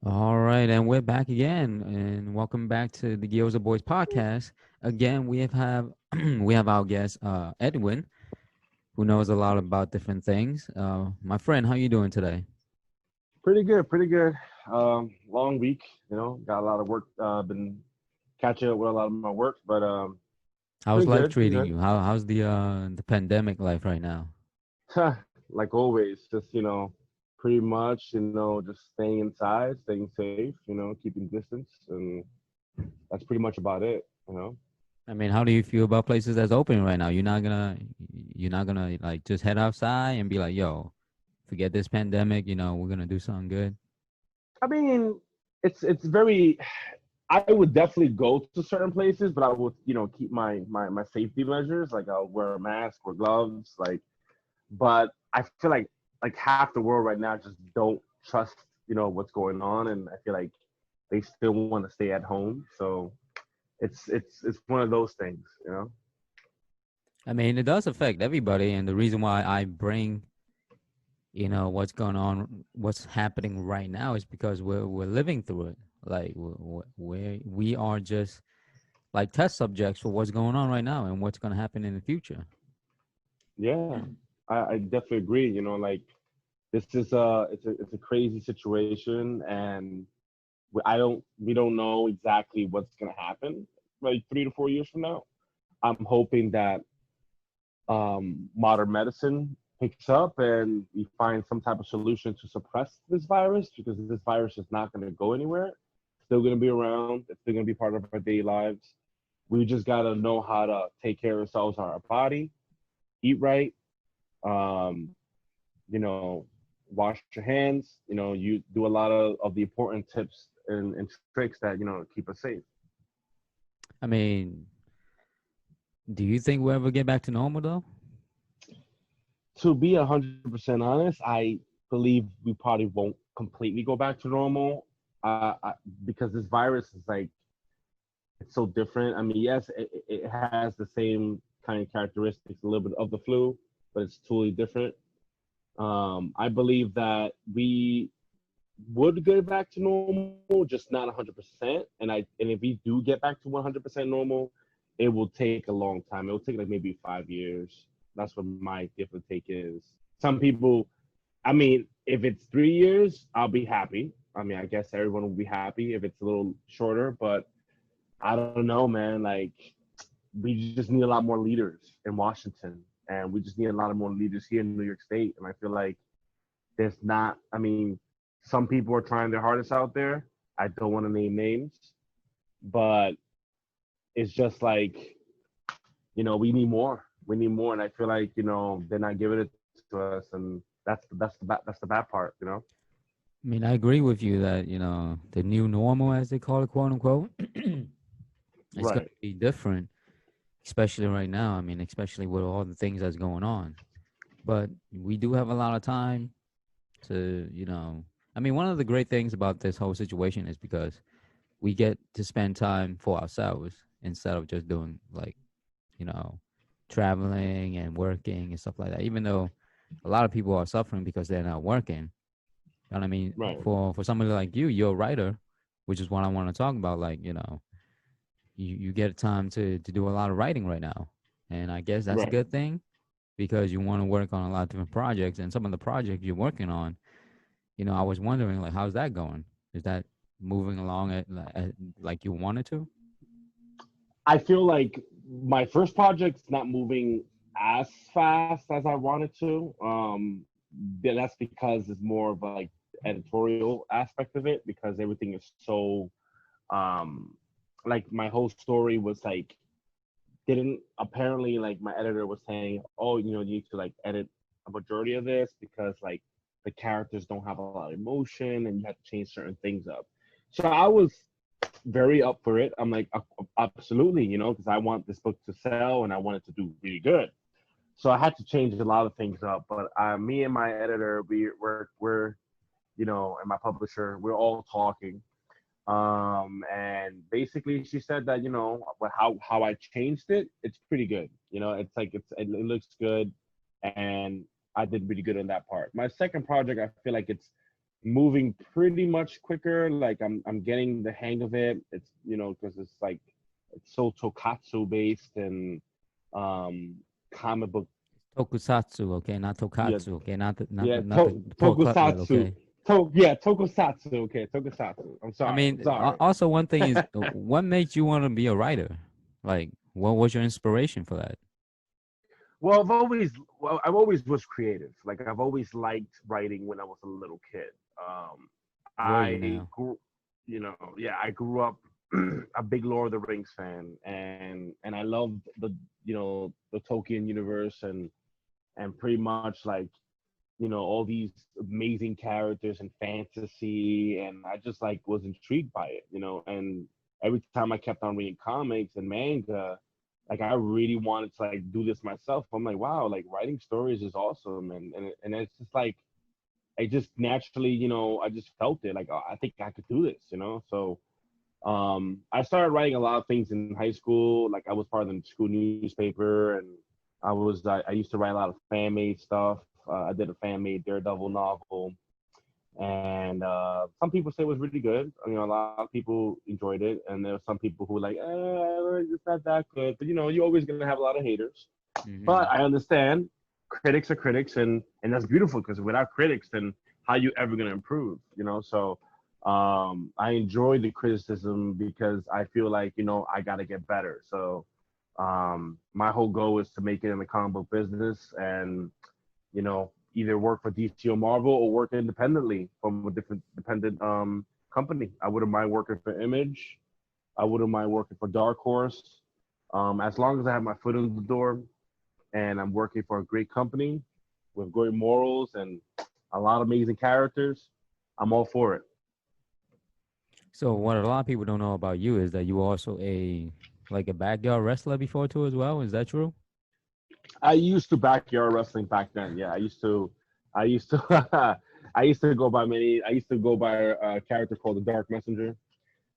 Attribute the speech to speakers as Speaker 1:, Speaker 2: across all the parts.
Speaker 1: All right, and we're back again, and welcome back to the GyozaBoyz Podcast. Again, we have we have our guest Edwin, who knows a lot about different things. My friend, how you doing today?
Speaker 2: Pretty good, pretty good. Long week, got a lot of work. Been catching up with a lot of my work, but
Speaker 1: How's
Speaker 2: pretty
Speaker 1: life
Speaker 2: good, pretty
Speaker 1: treating
Speaker 2: good.
Speaker 1: you? How's the pandemic life right now?
Speaker 2: Like always, just pretty much, just staying inside, staying safe, keeping distance, and that's pretty much about it.
Speaker 1: I mean, how do you feel about places that's open right now? You're not gonna like just head outside and be like, "Yo, forget this pandemic. We're gonna do something good."
Speaker 2: I mean, it's very. I would definitely go to certain places, but I would, keep my safety measures. Like I'll wear a mask, wear gloves, like. But I feel like half the world right now just don't trust what's going on, and I feel like they still want to stay at home. So it's one of those things.
Speaker 1: I mean, it does affect everybody, and the reason why I bring what's going on, what's happening right now is because we're living through it. Like we are just like test subjects for what's going on right now and what's going to happen in the future.
Speaker 2: Yeah, I definitely agree. Like this is it's a crazy situation, and we don't know exactly what's gonna happen like 3 to 4 years from now. I'm hoping that modern medicine picks up and we find some type of solution to suppress this virus, because this virus is not going to go anywhere. It's still going to be around. It's still going to be part of our daily lives. We just got to know how to take care of ourselves, our body, eat right, um, you know, wash your hands, you do a lot of the important tips and tricks that, keep us safe.
Speaker 1: I mean, do you think we'll ever get back to normal though?
Speaker 2: To be 100% honest, I believe we probably won't completely go back to normal, because this virus is like it's so different. I mean, yes, it has the same kind of characteristics, a little bit of the flu, but it's totally different. I believe that we would get back to normal, just not 100%. And if we do get back to 100% normal, it will take a long time. It will take like maybe 5 years. That's what my different take is. Some people, I mean, if it's 3 years, I'll be happy. I mean, I guess everyone will be happy if it's a little shorter, but I don't know, man. Like, we just need a lot more leaders in Washington, and we just need a lot of more leaders here in New York State. And I feel like there's not. I mean, some people are trying their hardest out there. I don't want to name names, but it's just like we need more. We need more, and I feel like they're not giving it to us, and that's the bad part.
Speaker 1: I mean, I agree with you that, the new normal, as they call it, quote unquote, it's going
Speaker 2: Right.
Speaker 1: to be different, especially right now. I mean, especially with all the things that's going on. But we do have a lot of time to, I mean, one of the great things about this whole situation is because we get to spend time for ourselves instead of just doing like, you know, traveling and working and stuff like that. Even though a lot of people are suffering because they're not working. You know what I mean?
Speaker 2: Right.
Speaker 1: For somebody like you, you're a writer, which is what I want to talk about. Like, you get time to do a lot of writing right now. And I guess that's a
Speaker 2: Right.
Speaker 1: good thing because you want to work on a lot of different projects, and some of the projects you're working on, I was wondering like how's that going? Is that moving along at like you wanted to?
Speaker 2: I feel like my first project's not moving as fast as I wanted to. That's because it's more of like editorial aspect of it, because everything is so um like my whole story was like didn't apparently, like my editor was saying, oh, you need to like edit a majority of this because like the characters don't have a lot of emotion and you have to change certain things up. So I was very up for it. I'm like, absolutely, because I want this book to sell and I want it to do really good. So I had to change a lot of things up. But me and my editor, we're and my publisher, we're all talking. And basically, she said that how I changed it, it's pretty good. It's like it looks good, and I did really good on that part. My second project, I feel like it's moving pretty much quicker. Like I'm getting the hang of it. It's because it's like it's so tokatsu based and um comic book.
Speaker 1: Tokusatsu, okay, not
Speaker 2: Yeah,
Speaker 1: tokatsu, okay, not the
Speaker 2: yeah,
Speaker 1: pro cutlet,
Speaker 2: tokusatsu.
Speaker 1: okay.
Speaker 2: Tokusatsu. Okay, tokusatsu. I'm
Speaker 1: I
Speaker 2: sorry. I'm
Speaker 1: mean,
Speaker 2: sorry.
Speaker 1: also one thing is, what made you want to be a writer? Like, what was your inspiration for that?
Speaker 2: Well, I've always was creative. Like I've always liked writing when I was a little kid. Um,
Speaker 1: Were you
Speaker 2: I
Speaker 1: now?
Speaker 2: grew, yeah, I grew up a big Lord of the Rings fan, and I loved the Tolkien universe and pretty much like all these amazing characters and fantasy, and I just like was intrigued by it, and every time I kept on reading comics and manga, like I really wanted to like do this myself. I'm like, wow, like writing stories is awesome, and it's just like I just naturally, I just felt it, like, oh, I think I could do this, so I started writing a lot of things in high school. Like I was part of the school newspaper, and I used to write a lot of fan made stuff. I did a fan made Daredevil novel, and some people say it was really good. A lot of people enjoyed it, and there were some people who were like, it's not that good. But you're always gonna have a lot of haters. But
Speaker 1: Hmm.
Speaker 2: I understand critics are critics, and that's beautiful because without critics, then how you ever gonna improve? So I enjoy the criticism because I feel like I gotta get better. So my whole goal is to make it in the comic book business, and either work for DC or Marvel or work independently from a different dependent company. I wouldn't mind working for Image. I wouldn't mind working for Dark Horse. As long as I have my foot in the door and I'm working for a great company with great morals and a lot of amazing characters, I'm all for it.
Speaker 1: So what a lot of people don't know about you is that you were also a backyard wrestler before too as well. Is that true?
Speaker 2: I used to backyard wrestling back then. Yeah, I used to, I used to go by many. I used to go by a character called the Dark Messenger,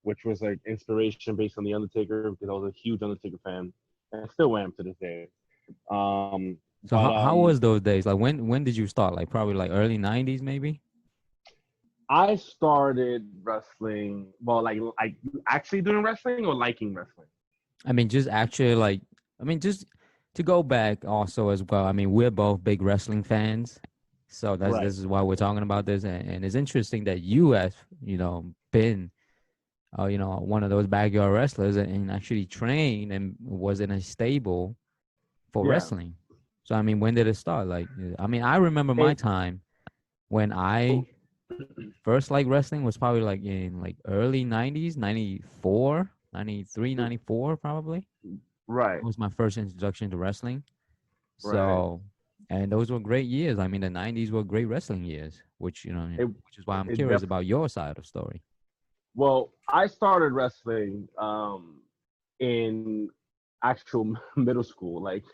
Speaker 2: which was like inspiration based on the Undertaker because I was a huge Undertaker fan and still am to this day.
Speaker 1: So
Speaker 2: But
Speaker 1: how was those days? Like when did you start? Like probably like early '90s maybe.
Speaker 2: I started wrestling. Well, like actually doing wrestling or liking wrestling.
Speaker 1: I mean, just actually like I mean, just to go back also as well. I mean, we're both big wrestling fans, so
Speaker 2: Right.
Speaker 1: this is why we're talking about this. And it's interesting that you have been one of those backyard wrestlers and actually trained and was in a stable for
Speaker 2: Yeah.
Speaker 1: wrestling. So I mean, when did it start? Like, I mean, I remember my
Speaker 2: It.
Speaker 1: time when I first like wrestling was probably like in like early '90s, 94, 93, 94 probably.
Speaker 2: Right.
Speaker 1: That was my first introduction to wrestling.
Speaker 2: Right.
Speaker 1: So, and those were great years. I mean, the '90s were great wrestling years, which
Speaker 2: It.
Speaker 1: which is why I'm
Speaker 2: It
Speaker 1: curious
Speaker 2: def.
Speaker 1: about your side of story.
Speaker 2: Well, I started wrestling in actual middle school. Like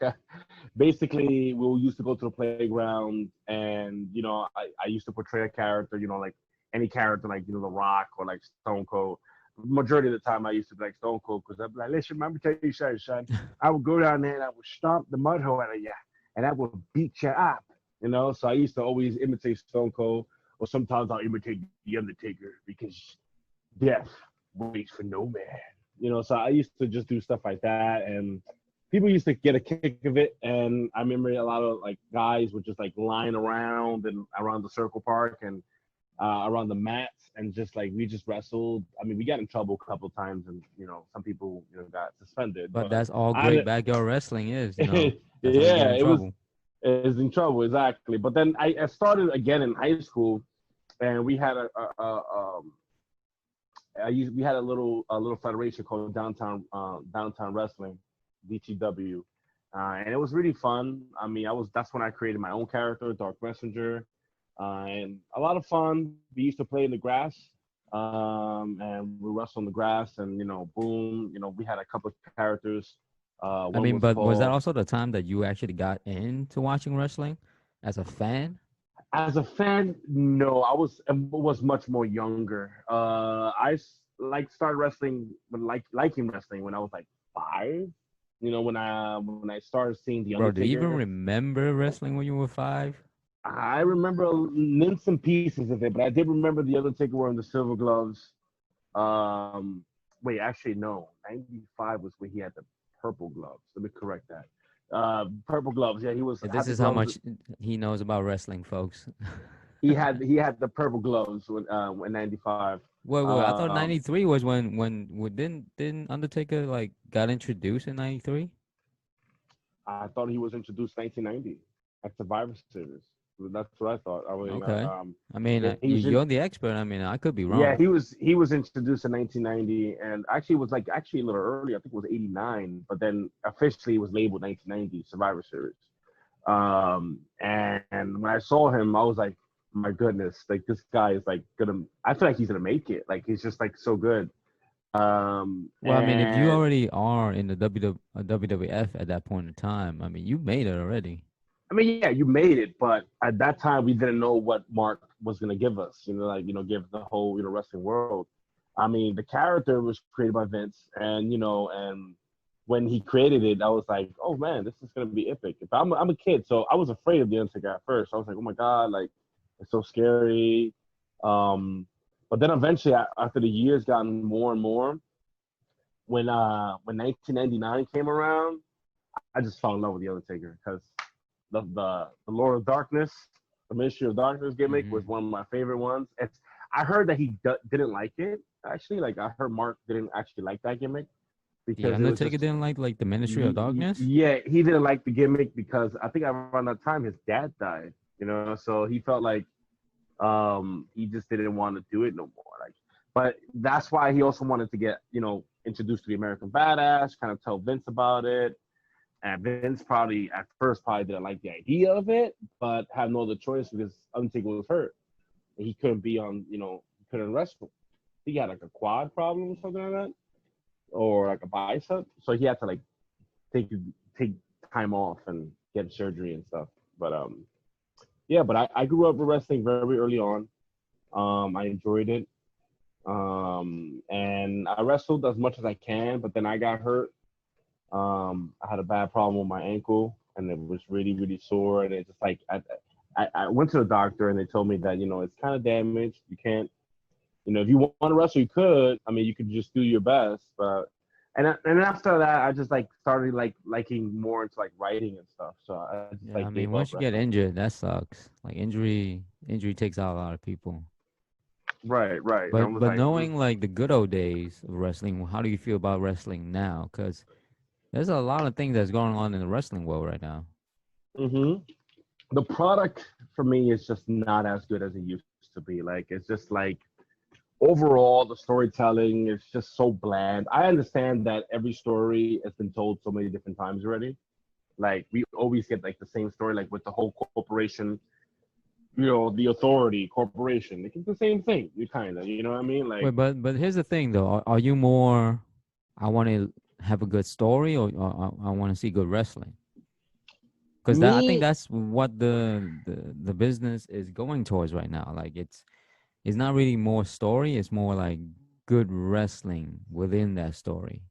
Speaker 2: basically, we used to go to the playground, and I used to portray a character. Like any character, like The Rock or like Stone Cold. Majority of the time, I used to be like Stone Cold because I'd be like, "Listen, let me tell you something, son. I would go down there and I would stomp the mud hole out of you, and I would beat you up." So I used to always imitate Stone Cold, or sometimes I'll imitate the Undertaker because death waits for no man. So I used to just do stuff like that, and people used to get a kick of it. And I remember a lot of like guys would just like lying around and around the circle park and around the mats, and just like we just wrestled. I mean, we got in trouble a couple of times, and some people got suspended.
Speaker 1: But
Speaker 2: But
Speaker 1: that's all great
Speaker 2: I,
Speaker 1: backyard wrestling is, that's how you get
Speaker 2: yeah,
Speaker 1: in trouble.
Speaker 2: it was in trouble exactly. But then I started again in high school, and we had we had a little federation called Downtown Wrestling, DTW, and it was really fun. I mean, that's when I created my own character, Dark Messenger, and a lot of fun. We used to play in the grass, and we wrestled on the grass, and boom, we had a couple of characters.
Speaker 1: I
Speaker 2: One
Speaker 1: mean,
Speaker 2: was
Speaker 1: but was that
Speaker 2: called
Speaker 1: also the time that you actually got into watching wrestling as a fan?
Speaker 2: as a fan. No, I was much more younger. Like started wrestling, liking wrestling when I was like 5. When I started seeing the
Speaker 1: Bro, do you even
Speaker 2: Undertaker.
Speaker 1: remember wrestling when you were 5?
Speaker 2: I remember bits and pieces of it, but I did remember the Undertaker wearing the silver gloves. Um, Wait, actually, no. 95 was when he had the purple gloves. Let me correct that. Purple gloves. Yeah, he was
Speaker 1: This
Speaker 2: had the
Speaker 1: is how
Speaker 2: gloves.
Speaker 1: much he knows about wrestling, folks.
Speaker 2: He had the purple gloves when 95.
Speaker 1: Wait. I thought
Speaker 2: Um,
Speaker 1: '93 was when didn't Undertaker like got introduced in '93?
Speaker 2: I thought he was introduced 1990 at Survivor Series. That's what I thought. I mean,
Speaker 1: Okay. I mean,
Speaker 2: yeah, he was in.
Speaker 1: you're the expert. I mean, I could be
Speaker 2: Yeah,
Speaker 1: wrong.
Speaker 2: he was introduced in 1990, and actually it was like actually a little early. I think it was 89, but then officially it was labeled 1990 Survivor Series. And when I saw him, I was like, my goodness, like this guy is like gonna. I feel like he's gonna make it. Like he's just like so good.
Speaker 1: Well, I mean, if you
Speaker 2: And
Speaker 1: already are in the WWF at that point in time, I mean, you made it already.
Speaker 2: I mean, yeah, you made it, but at that time we didn't know what Mark was gonna give us. Like give the whole wrestling world. I mean, the character was created by Vince, and when he created it, I was like, oh man, this is gonna be epic. If I'm a kid, so I was afraid of the Undertaker at first. I was like, oh my god, like it's so scary. Um, but then eventually, after the years gotten more and more, when 1999 came around, I just fell in love with the Undertaker because the Lord of Darkness, the Ministry of Darkness gimmick was
Speaker 1: Hmm.
Speaker 2: one of my favorite ones. I heard that he didn't like it actually. Like I heard Mark didn't actually like that gimmick
Speaker 1: The
Speaker 2: because it was
Speaker 1: Undertaker
Speaker 2: just
Speaker 1: didn't like the Ministry of Darkness.
Speaker 2: yeah, he didn't like the gimmick because I think around that time his dad died. So he felt like he just didn't want to do it no more. Like, but that's why he also wanted to get introduced to the American Badass, kind of tell Vince about it. And Vince probably at first probably didn't like the idea of it, but had no other choice because Undertaker was hurt. And he couldn't be on, he couldn't wrestle. He had like a quad problem or something like that, or like a bicep. So he had to like take take time off and get surgery and stuff. But yeah, but I grew up with wrestling very early on. I enjoyed it. And I wrestled as much as I can, but then I got hurt. I had a bad problem with my ankle, and it was really sore. And it just like I went to the doctor, and they told me that it's kind of damaged. You can't, if you want to wrestle, you could. I mean, you could just do your best, but and after that, I just like started like liking more into like writing and stuff. So I just
Speaker 1: Yeah, I
Speaker 2: like
Speaker 1: mean,
Speaker 2: gave up
Speaker 1: once you get
Speaker 2: wrestling.
Speaker 1: injured, that sucks. Like injury takes out a lot of people.
Speaker 2: Right. And I
Speaker 1: But
Speaker 2: was
Speaker 1: but
Speaker 2: like,
Speaker 1: knowing like the good old days of wrestling, how do you feel about wrestling now? Because there's a lot of things that's going on in the wrestling world right now.
Speaker 2: mm-hmm. The product for me is just not as good as it used to be. Like it's just like overall the storytelling is just so bland. I understand that every story has been told so many different times already. Like we always get like the same story, like with the whole corporation, the authority corporation. It's the same thing. You kind of, you know what I mean? Like
Speaker 1: Wait, but here's the thing though. Are you more? I want to have a good story, or I want to see good wrestling? Because that I think
Speaker 2: me,
Speaker 1: that's what the business is going towards right now. Like it's not really more story. It's more like good wrestling within that story.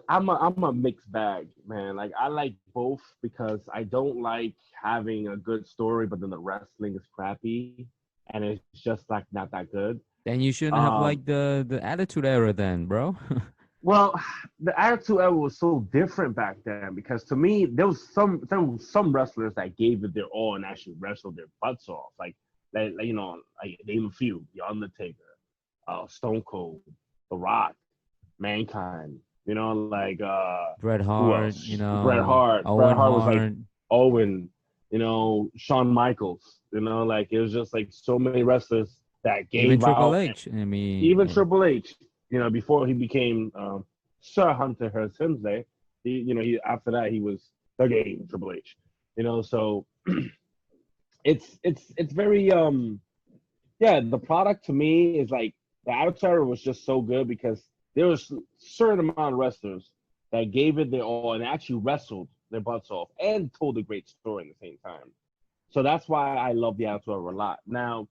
Speaker 2: I'm a mixed bag, man. Like I like both because I don't like having a good story, but then the wrestling is crappy and it's just like not that good.
Speaker 1: Then you shouldn't have
Speaker 2: Um,
Speaker 1: like the attitude era then, bro.
Speaker 2: well, the Attitude Era was so different back then because to me there was some wrestlers that gave it their all and actually wrestled their butts off. Like like name a few: The Undertaker, Stone Cold, The Rock, Mankind.
Speaker 1: Bret
Speaker 2: Who
Speaker 1: Hart,
Speaker 2: else? Bret Hart. Bret
Speaker 1: Owen
Speaker 2: Hart was like
Speaker 1: Hart,
Speaker 2: Owen. Shawn Michaels. Like it was just like so many wrestlers that
Speaker 1: even
Speaker 2: gave
Speaker 1: Triple
Speaker 2: out.
Speaker 1: H. I mean,
Speaker 2: Even Triple H. Before he became Sir Hunter Hearst Helmsley, he after that he was the Game Triple H. So it's very yeah. The product to me is like the Attitude Era was just so good because there was a certain amount of wrestlers that gave it their all and actually wrestled their butts off and told a great story at the same time. So that's why I love the Attitude Era a lot. Now,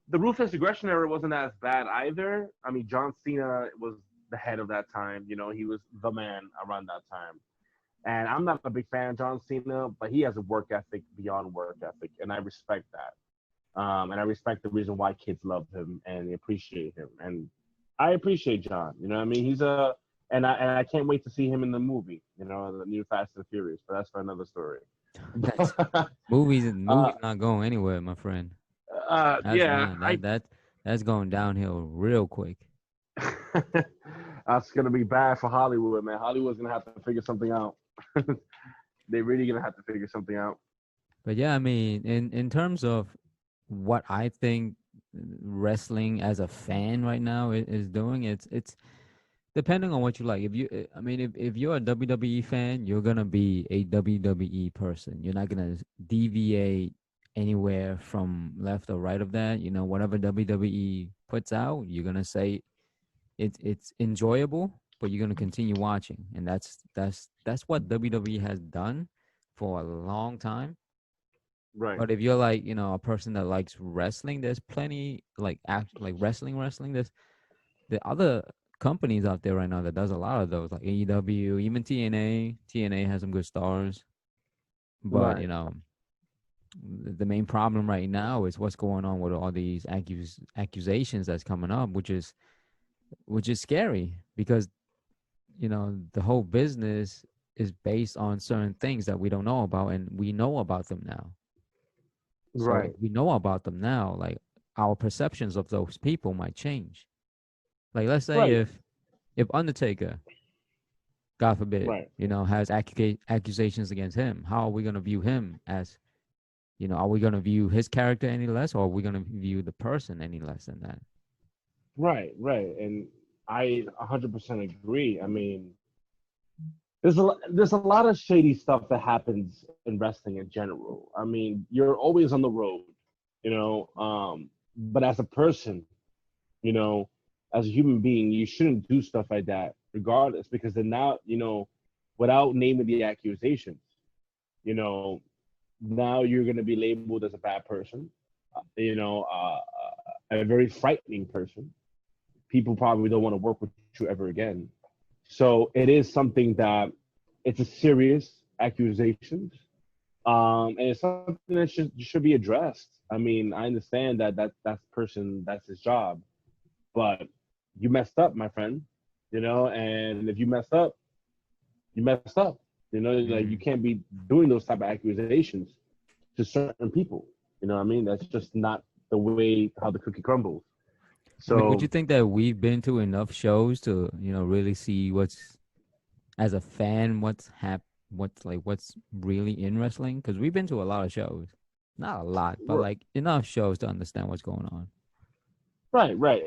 Speaker 2: the Ruthless Aggression Era wasn't as bad either. I mean, John Cena was the head of that time. He was the man around that time. And I'm not a big fan of John Cena, but he has a work ethic beyond work ethic, and I respect that. And I respect the reason why kids love him and they appreciate him. And I appreciate John. You know what I mean? And I can't wait to see him in the movie, the new Fast and Furious, but that's for another story.
Speaker 1: That's movies not going anywhere, my friend. That's
Speaker 2: yeah,
Speaker 1: not that's going downhill real quick.
Speaker 2: That's gonna be bad for Hollywood, man. Hollywood's gonna have to figure something out. They're really gonna have to figure something out.
Speaker 1: But yeah, I mean, in terms of what I think wrestling as a fan right now is doing, it's depending on what you like. I mean, if you're a WWE fan, you're gonna be a WWE person. You're not gonna deviate anywhere from left or right of that. Whatever WWE puts out, you're gonna say it's enjoyable, but you're gonna continue watching, and that's what WWE has done for a long time.
Speaker 2: Right.
Speaker 1: But if you're like a person that likes wrestling, there's plenty like wrestling. There's the other companies out there right now that does a lot of those, like AEW, even TNA. TNA has some good stars, but
Speaker 2: Right.
Speaker 1: The main problem right now is what's going on with all these accusations that's coming up, which is scary because the whole business is based on certain things that we don't know about, and we know about them now. So
Speaker 2: Right.
Speaker 1: if we know about them now, like our perceptions of those people might change. Like let's say
Speaker 2: Right.
Speaker 1: if Undertaker, God forbid,
Speaker 2: Right.
Speaker 1: has accusations against him, how are we going to view him as, are we going to view his character any less, or are we going to view the person any less than that?
Speaker 2: Right. Right. And I 100% agree. I mean, there's a lot of shady stuff that happens in wrestling in general. I mean, you're always on the road, but as a person, you know, as a human being, you shouldn't do stuff like that, regardless, because then now, without naming the accusations, you know, now you're going to be labeled as a bad person, a very frightening person. People probably don't want to work with you ever again. So it is something that it's a serious accusation, and it's something that should be addressed. I mean, I understand that person, that's his job, but you messed up, my friend. And if you messed up, you messed up. Like you can't be doing those type of accusations to certain people. You know what I mean? That's just not the way how the cookie crumbles. So,
Speaker 1: I mean, would you think that we've been to enough shows to, really see as a fan, what's really in wrestling? Because we've been to a lot of shows, not a lot, but like enough shows to understand what's going on.
Speaker 2: Right.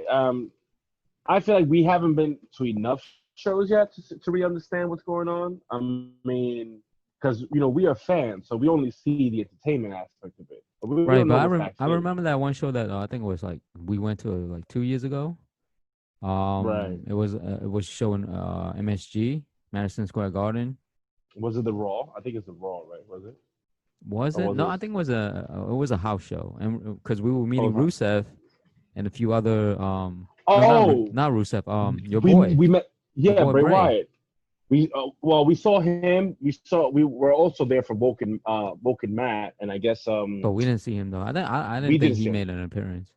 Speaker 2: I feel like we haven't been to enough shows yet to really understand what's going on. I mean, because we are fans, so we only see the entertainment aspect of it. But we
Speaker 1: Right,
Speaker 2: don't
Speaker 1: but
Speaker 2: know what's
Speaker 1: I
Speaker 2: backstage.
Speaker 1: remember that one show that I think it was like we went to like 2 years ago.
Speaker 2: Right.
Speaker 1: It was showing MSG, Madison Square Garden.
Speaker 2: Was it the Raw? I think it's the Raw, right? Was it?
Speaker 1: Was
Speaker 2: Or
Speaker 1: it?
Speaker 2: was
Speaker 1: No,
Speaker 2: it?
Speaker 1: I think it was a house show, and because we were meeting
Speaker 2: Oh,
Speaker 1: Rusev and a few other no,
Speaker 2: oh,
Speaker 1: not Rusev, your
Speaker 2: we
Speaker 1: boy,
Speaker 2: we met.
Speaker 1: your
Speaker 2: Yeah,
Speaker 1: boy
Speaker 2: Bray
Speaker 1: Bray.
Speaker 2: Wyatt. We saw him. We were also there for Woken Matt, and I guess
Speaker 1: But we didn't see him though. I
Speaker 2: we
Speaker 1: didn't think
Speaker 2: didn't
Speaker 1: he
Speaker 2: see him.
Speaker 1: made an appearance.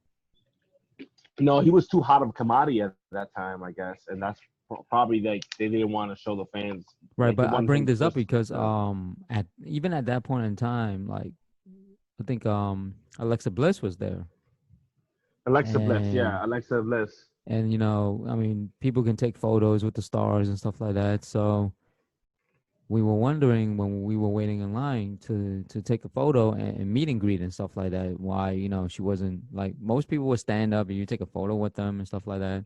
Speaker 2: No, he was too hot of a commodity at that time, I guess, and that's probably like they didn't want to show the fans.
Speaker 1: Right,
Speaker 2: Like they
Speaker 1: but I
Speaker 2: wanted
Speaker 1: bring
Speaker 2: him
Speaker 1: this up
Speaker 2: just
Speaker 1: because at that point in time, like I think Alexa Bliss was there.
Speaker 2: Alexa Bliss,
Speaker 1: And
Speaker 2: yeah, Alexa Bliss.
Speaker 1: and I mean, people can take photos with the stars and stuff like that. So we were wondering when we were waiting in line to take a photo and meet and greet and stuff like that, why she wasn't, like, most people would stand up and you take a photo with them and stuff like that.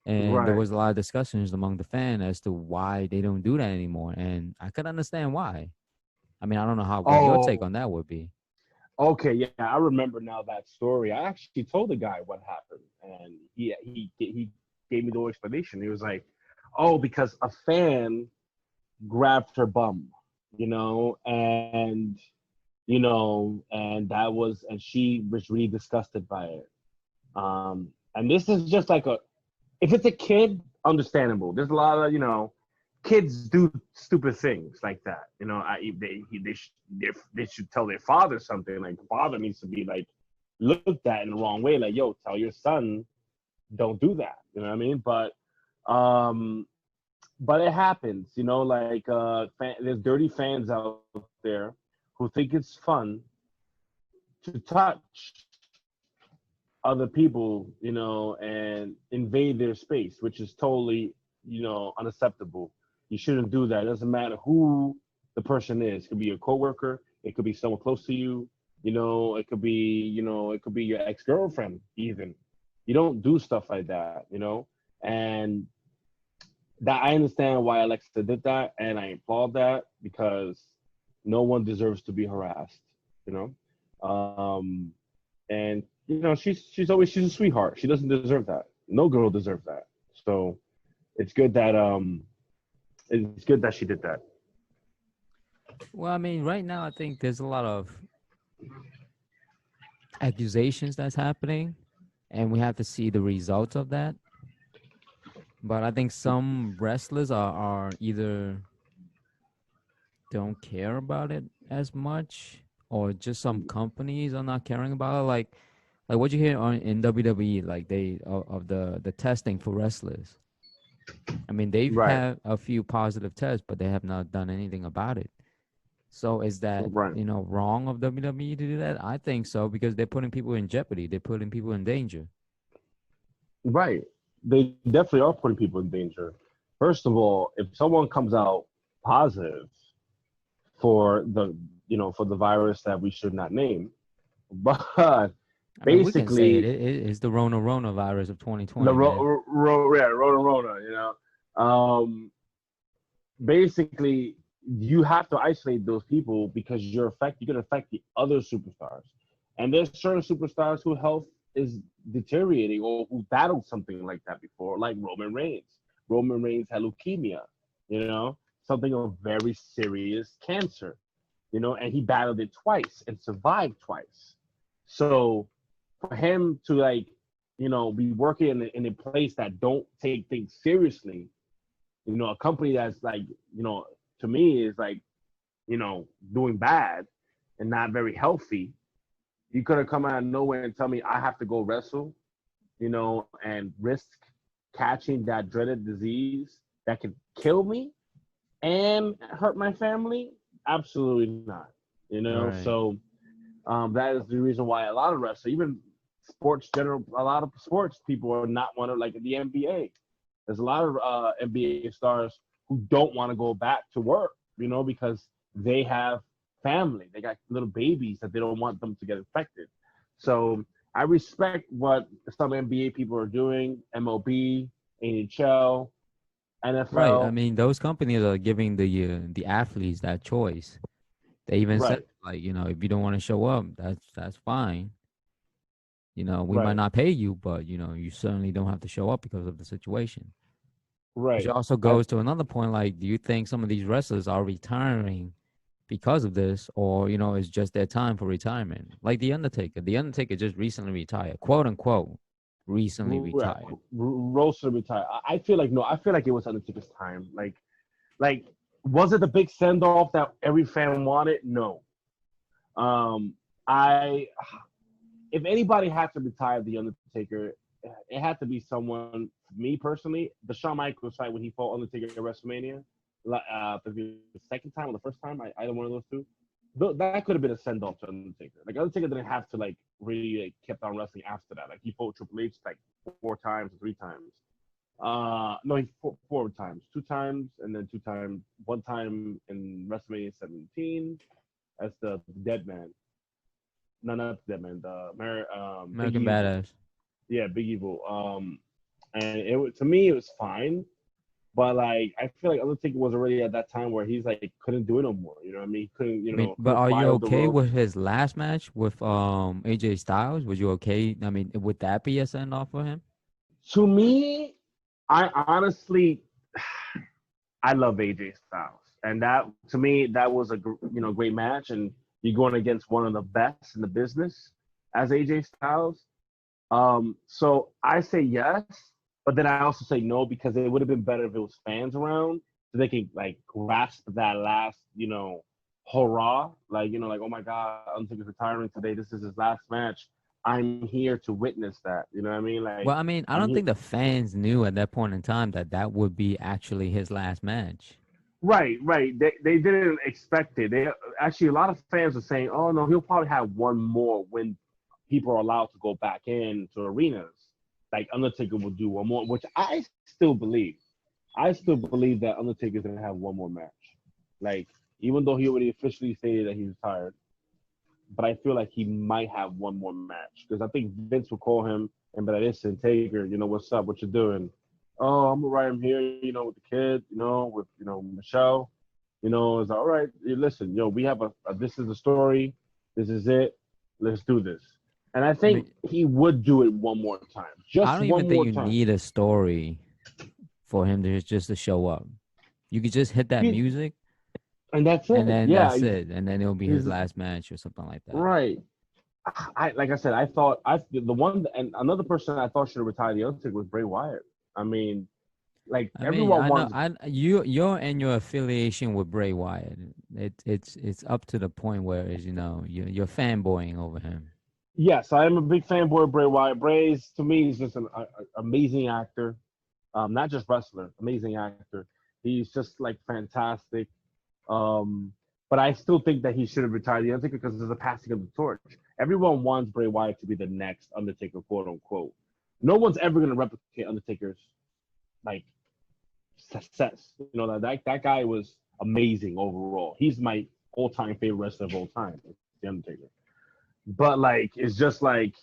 Speaker 1: And there
Speaker 2: Right.
Speaker 1: was a lot of discussions among the fan as to why they don't do that anymore, and I could understand why. I mean, I don't know what your take
Speaker 2: Oh,
Speaker 1: on that would be.
Speaker 2: okay, yeah, I remember now that story. I actually told the guy what happened, and he gave me the whole explanation. He was like, "Oh, because a fan grabbed her bum, and she was really disgusted by it. And this is just like if it's a kid, understandable. There's a lot of kids do stupid things like that. They should tell their father something. Like the father needs to be like looked at in the wrong way. Like, yo, tell your son don't do that. You know what I mean? Um, but it happens. Like there's dirty fans out there who think it's fun to touch other people, and invade their space, which is totally, unacceptable. You shouldn't do that. It doesn't matter who the person is. It could be your coworker. It could be someone close to you. It could be your ex-girlfriend even. You don't do stuff like that. And that I understand why Alexa did that, and I applaud that because no one deserves to be harassed. You know, and she's a sweetheart. She doesn't deserve that. No girl deserves that. So it's good that she did that.
Speaker 1: Well, I mean, right now I think there's a lot of accusations that's happening, and we have to see the results of that. But I think some wrestlers are either don't care about it as much, or just some companies are not caring about it. Like what you hear in WWE, like they of the testing for wrestlers. I mean, they've
Speaker 2: Right.
Speaker 1: had a few positive tests, but they have not done anything about it. So is that
Speaker 2: Right.
Speaker 1: wrong of WWE to do that? I think so, because they're putting people in jeopardy. They're putting people in danger.
Speaker 2: Right. They definitely are putting people in danger. First of all, if someone comes out positive for the virus that we should not name, but
Speaker 1: I mean, we can say it.
Speaker 2: basically
Speaker 1: It's the Rona virus of
Speaker 2: the
Speaker 1: 2020, man.
Speaker 2: Rona. Basically, you have to isolate those people because you can affect the other superstars, and there's certain superstars whose health is deteriorating or who battled something like that before, like Roman Reigns. Roman Reigns had leukemia, something of very serious cancer, and he battled it twice and survived twice. So for him to be working in a place that don't take things seriously, a company that's to me is doing bad and not very healthy. You could have come out of nowhere and tell me I have to go wrestle, and risk catching that dreaded disease that could kill me and hurt my family. Absolutely not.
Speaker 1: Right.
Speaker 2: So that is the reason why a lot of wrestlers, even a lot of sports people are not want to, like the NBA. There's a lot of NBA stars who don't want to go back to work, because they have family. They got little babies that they don't want them to get infected. So I respect what some NBA people are doing, MLB, NHL,
Speaker 1: Right. I
Speaker 2: NFL.
Speaker 1: mean, those companies are giving the athletes that choice. They even said,
Speaker 2: Right,
Speaker 1: like, if you don't want to show up, that's fine. We might
Speaker 2: right,
Speaker 1: not pay you, but you certainly don't have to show up because of the situation. Which
Speaker 2: right.
Speaker 1: also
Speaker 2: I,
Speaker 1: goes to another point. Like, do you think some of these wrestlers are retiring because of this, or it's just their time for retirement? Like the Undertaker. The Undertaker just recently retired, quote unquote, recently
Speaker 2: yeah,
Speaker 1: retired.
Speaker 2: Roaster retired. I feel like no. I feel like it was Undertaker's time. Like, was it the big send off that every fan wanted? No. Um, I if anybody had to retire the Undertaker, it had to be someone. Me personally, the Shawn Michaels fight when he fought Undertaker at WrestleMania, the second time or the first time, either one of those two. That could have been a send off to Undertaker. Like Undertaker didn't have to really kept on wrestling after that. Like he fought Triple H like 4 times or 3 times. No, he fought 4 times, 2 times, and then 2 times. One time in WrestleMania 17 as the Dead Man. No, not the Dead Man. Big
Speaker 1: American
Speaker 2: Evil.
Speaker 1: Badass.
Speaker 2: Yeah, Big Evil. And to me it was fine, but I feel like Undertaker was already at that time where he's couldn't do it no more. You know what I mean? He couldn't
Speaker 1: I mean, but
Speaker 2: couldn't
Speaker 1: are
Speaker 2: fly
Speaker 1: you
Speaker 2: over the
Speaker 1: okay with
Speaker 2: ropes.
Speaker 1: his last match with AJ Styles? Was you okay? I mean, would that be a send off for him?
Speaker 2: To me, I honestly I love AJ Styles, and that to me that was a great match, and you're going against one of the best in the business as AJ Styles. So I say yes, but then I also say no because it would have been better if it was fans around so they can like grasp that last, hurrah, like like, oh my God, Undertaker's retiring today. This is his last match. I'm here to witness that. You know what I mean? Like
Speaker 1: Well, I mean, I
Speaker 2: I'm
Speaker 1: don't
Speaker 2: here.
Speaker 1: think the fans knew at that point in time that that would be actually his last match.
Speaker 2: Right, right. They didn't expect it. They actually a lot of fans are saying, oh no, he'll probably have one more when people are allowed to go back into arenas. Like Undertaker will do one more, which I still believe. I still believe that Undertaker's gonna have one more match. Like, even though he already officially stated that he's retired, but I feel like he might have one more match because I think Vince will call him and be like, "Listen, Taker, what's up? What you doing? Oh, I'm right. I'm here, with the kid, with Michelle. It's all right. Listen, we have a this is the story. This is it. Let's do this." And I
Speaker 1: I
Speaker 2: think
Speaker 1: mean,
Speaker 2: he would do it one more time,
Speaker 1: I
Speaker 2: just
Speaker 1: don't even
Speaker 2: one
Speaker 1: think
Speaker 2: more
Speaker 1: you
Speaker 2: time.
Speaker 1: need a story for him to just to show up. You could just hit that
Speaker 2: He,
Speaker 1: music,
Speaker 2: and that's
Speaker 1: and
Speaker 2: it.
Speaker 1: then
Speaker 2: Yeah,
Speaker 1: that's it, and then it'll be his
Speaker 2: he's
Speaker 1: last match or something like that.
Speaker 2: right. I like I said, I thought the one and another person I thought should have retired the Undertaker was Bray Wyatt. I mean, like
Speaker 1: I mean,
Speaker 2: everyone
Speaker 1: I know
Speaker 2: wants.
Speaker 1: your and your affiliation with Bray Wyatt. It's up to the point where is you're fanboying over him.
Speaker 2: Yes, I am a big fanboy of Bray Wyatt. Bray's to me is just an amazing actor, not just wrestler, amazing actor. He's just like fantastic. Um, but I still think that he should have retired the Undertaker because there's a passing of the torch. Everyone wants Bray Wyatt to be the next Undertaker, quote unquote. No one's ever gonna replicate Undertaker's like success. That guy was amazing overall. He's my all-time favorite wrestler of all time, the Undertaker. But like, it's just like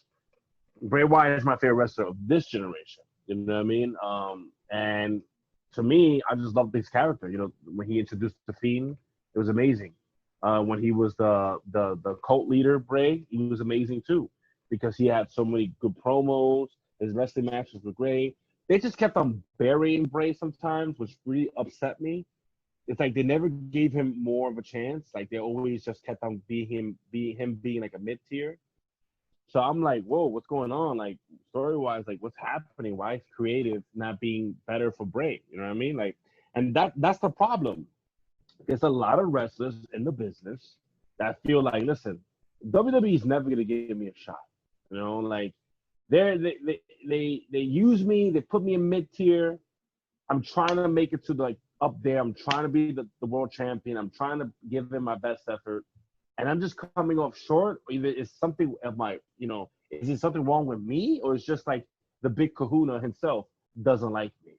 Speaker 2: Bray Wyatt is my favorite wrestler of this generation. You know what I mean? And to me, I just love this character. When he introduced the Fiend, it was amazing. When he was the cult leader, Bray, he was amazing too, because he had so many good promos. His wrestling matches were great. They just kept on burying Bray sometimes, which really upset me. It's like they never gave him more of a chance. Like they always just kept on being like a mid tier. So I'm like, whoa, what's going on? Like story wise, like what's happening? Why is creative not being better for Bray? You know what I mean? Like, and that's the problem. There's a lot of wrestlers in the business that feel like, listen, WWE is never gonna give me a shot. Like they use me, they put me in mid tier. I'm trying to make it to like up there. I'm trying to be the world champion. I'm trying to give them my best effort. And I'm just coming off short. Or either it's something of my, is it something wrong with me? Or it's just like the big kahuna himself doesn't like me.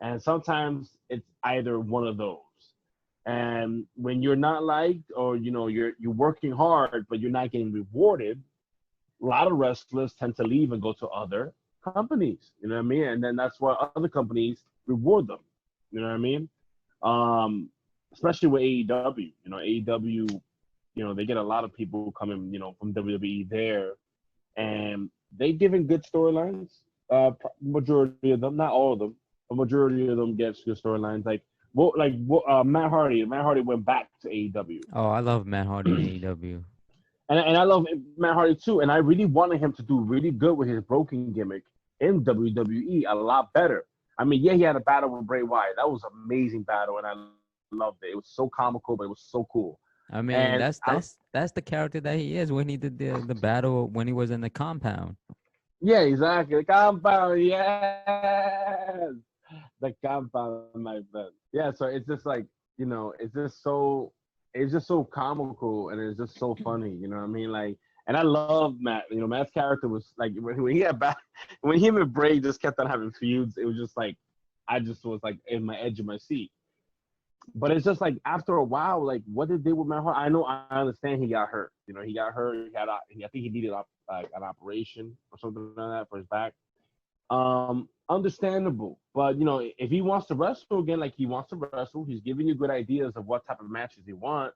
Speaker 2: And sometimes it's either one of those. And when you're not liked or, you're working hard, but you're not getting rewarded, a lot of wrestlers tend to leave and go to other companies. You know what I mean? And then that's why other companies reward them. You know what I mean? Especially with AEW. AEW, they get a lot of people coming, from WWE there, and they given good storylines. Majority of them, not all of them, a majority of them gets good storylines. Matt Hardy. Matt Hardy went back to AEW.
Speaker 1: Oh, I love Matt Hardy in AEW.
Speaker 2: And I love Matt Hardy too. And I really wanted him to do really good with his broken gimmick in WWE, a lot better. I mean, yeah, he had a battle with Bray Wyatt. That was an amazing battle, and I loved it. It was so comical, but it was so cool.
Speaker 1: I mean,
Speaker 2: And
Speaker 1: that's the character that he is when he did the battle when he was in the compound.
Speaker 2: yeah, exactly. The compound, yes. The compound, my friend. Yeah, so it's just like, it's just so comical and it's just so funny. You know what I mean? Like, and I love Matt. Matt's character was like when he had back when him and Bray just kept on having feuds. It was just like I just was like in my edge of my seat. But it's just like after a while, like what they did with Matt Hardy. I understand he got hurt. He got hurt. I think he needed an operation or something like that for his back. Understandable. But if he wants to wrestle again, like he wants to wrestle, he's giving you good ideas of what type of matches he want.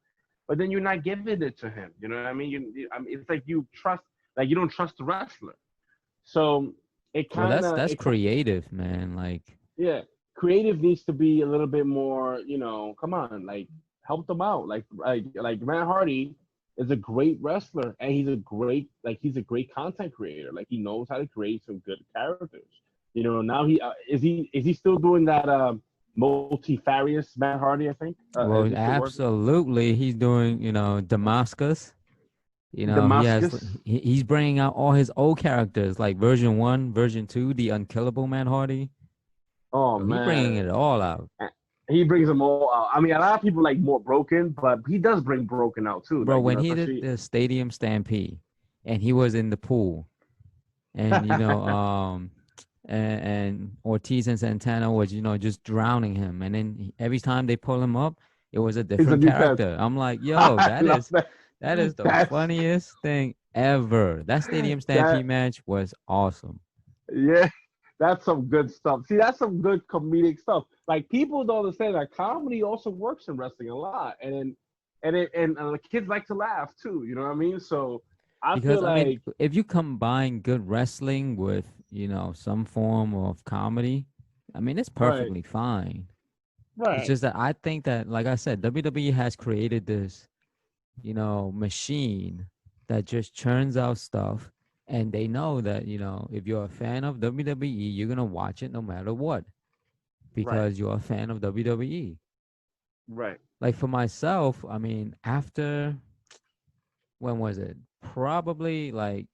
Speaker 2: But then you're not giving it to him. You know what I mean? It's like you don't trust the wrestler. So it
Speaker 1: Well,
Speaker 2: kind of
Speaker 1: that's creative, man. Like,
Speaker 2: yeah, creative needs to be a little bit more, come on, like help them out. Like Matt Hardy is a great wrestler and he's a great content creator. Like he knows how to create some good characters. Now he is he still doing that multifarious Matt Hardy, I think.
Speaker 1: Well,
Speaker 2: Is the word.
Speaker 1: absolutely, he's doing, Damascus.
Speaker 2: Damascus.
Speaker 1: He's bringing out all his old characters, like version 1, version 2, the unkillable Matt Hardy.
Speaker 2: Oh
Speaker 1: So he bringing
Speaker 2: man.
Speaker 1: it all out.
Speaker 2: He brings them all out. I mean, a lot of people like more broken, but he does bring broken out too.
Speaker 1: Bro,
Speaker 2: Like,
Speaker 1: when he did
Speaker 2: especially.
Speaker 1: the stadium stampede and he was in the pool and, and Ortiz and Santana was, just drowning him. And then every time they pull him up, it was a
Speaker 2: He's a
Speaker 1: different
Speaker 2: new pet.
Speaker 1: character. I'm like, yo,
Speaker 2: I love that.
Speaker 1: that is the
Speaker 2: That's
Speaker 1: funniest thing ever. That stadium
Speaker 2: that.
Speaker 1: stampede match was awesome.
Speaker 2: Yeah, that's some good stuff. See, that's some good comedic stuff. Like people don't understand that comedy also works in wrestling a lot, and the kids like to laugh too. You know what I mean? So I
Speaker 1: Because
Speaker 2: feel
Speaker 1: I mean,
Speaker 2: like
Speaker 1: if you combine good wrestling with, some form of comedy, I mean, it's
Speaker 2: right,
Speaker 1: perfectly fine. It's
Speaker 2: right,
Speaker 1: just that I think that, like I said, WWE has created this, machine that just churns out stuff. And they know that, if you're a fan of WWE, you're going to watch it no matter what
Speaker 2: right,
Speaker 1: because you're a fan of WWE.
Speaker 2: right,
Speaker 1: Like for myself, I mean, after, when was it? Probably like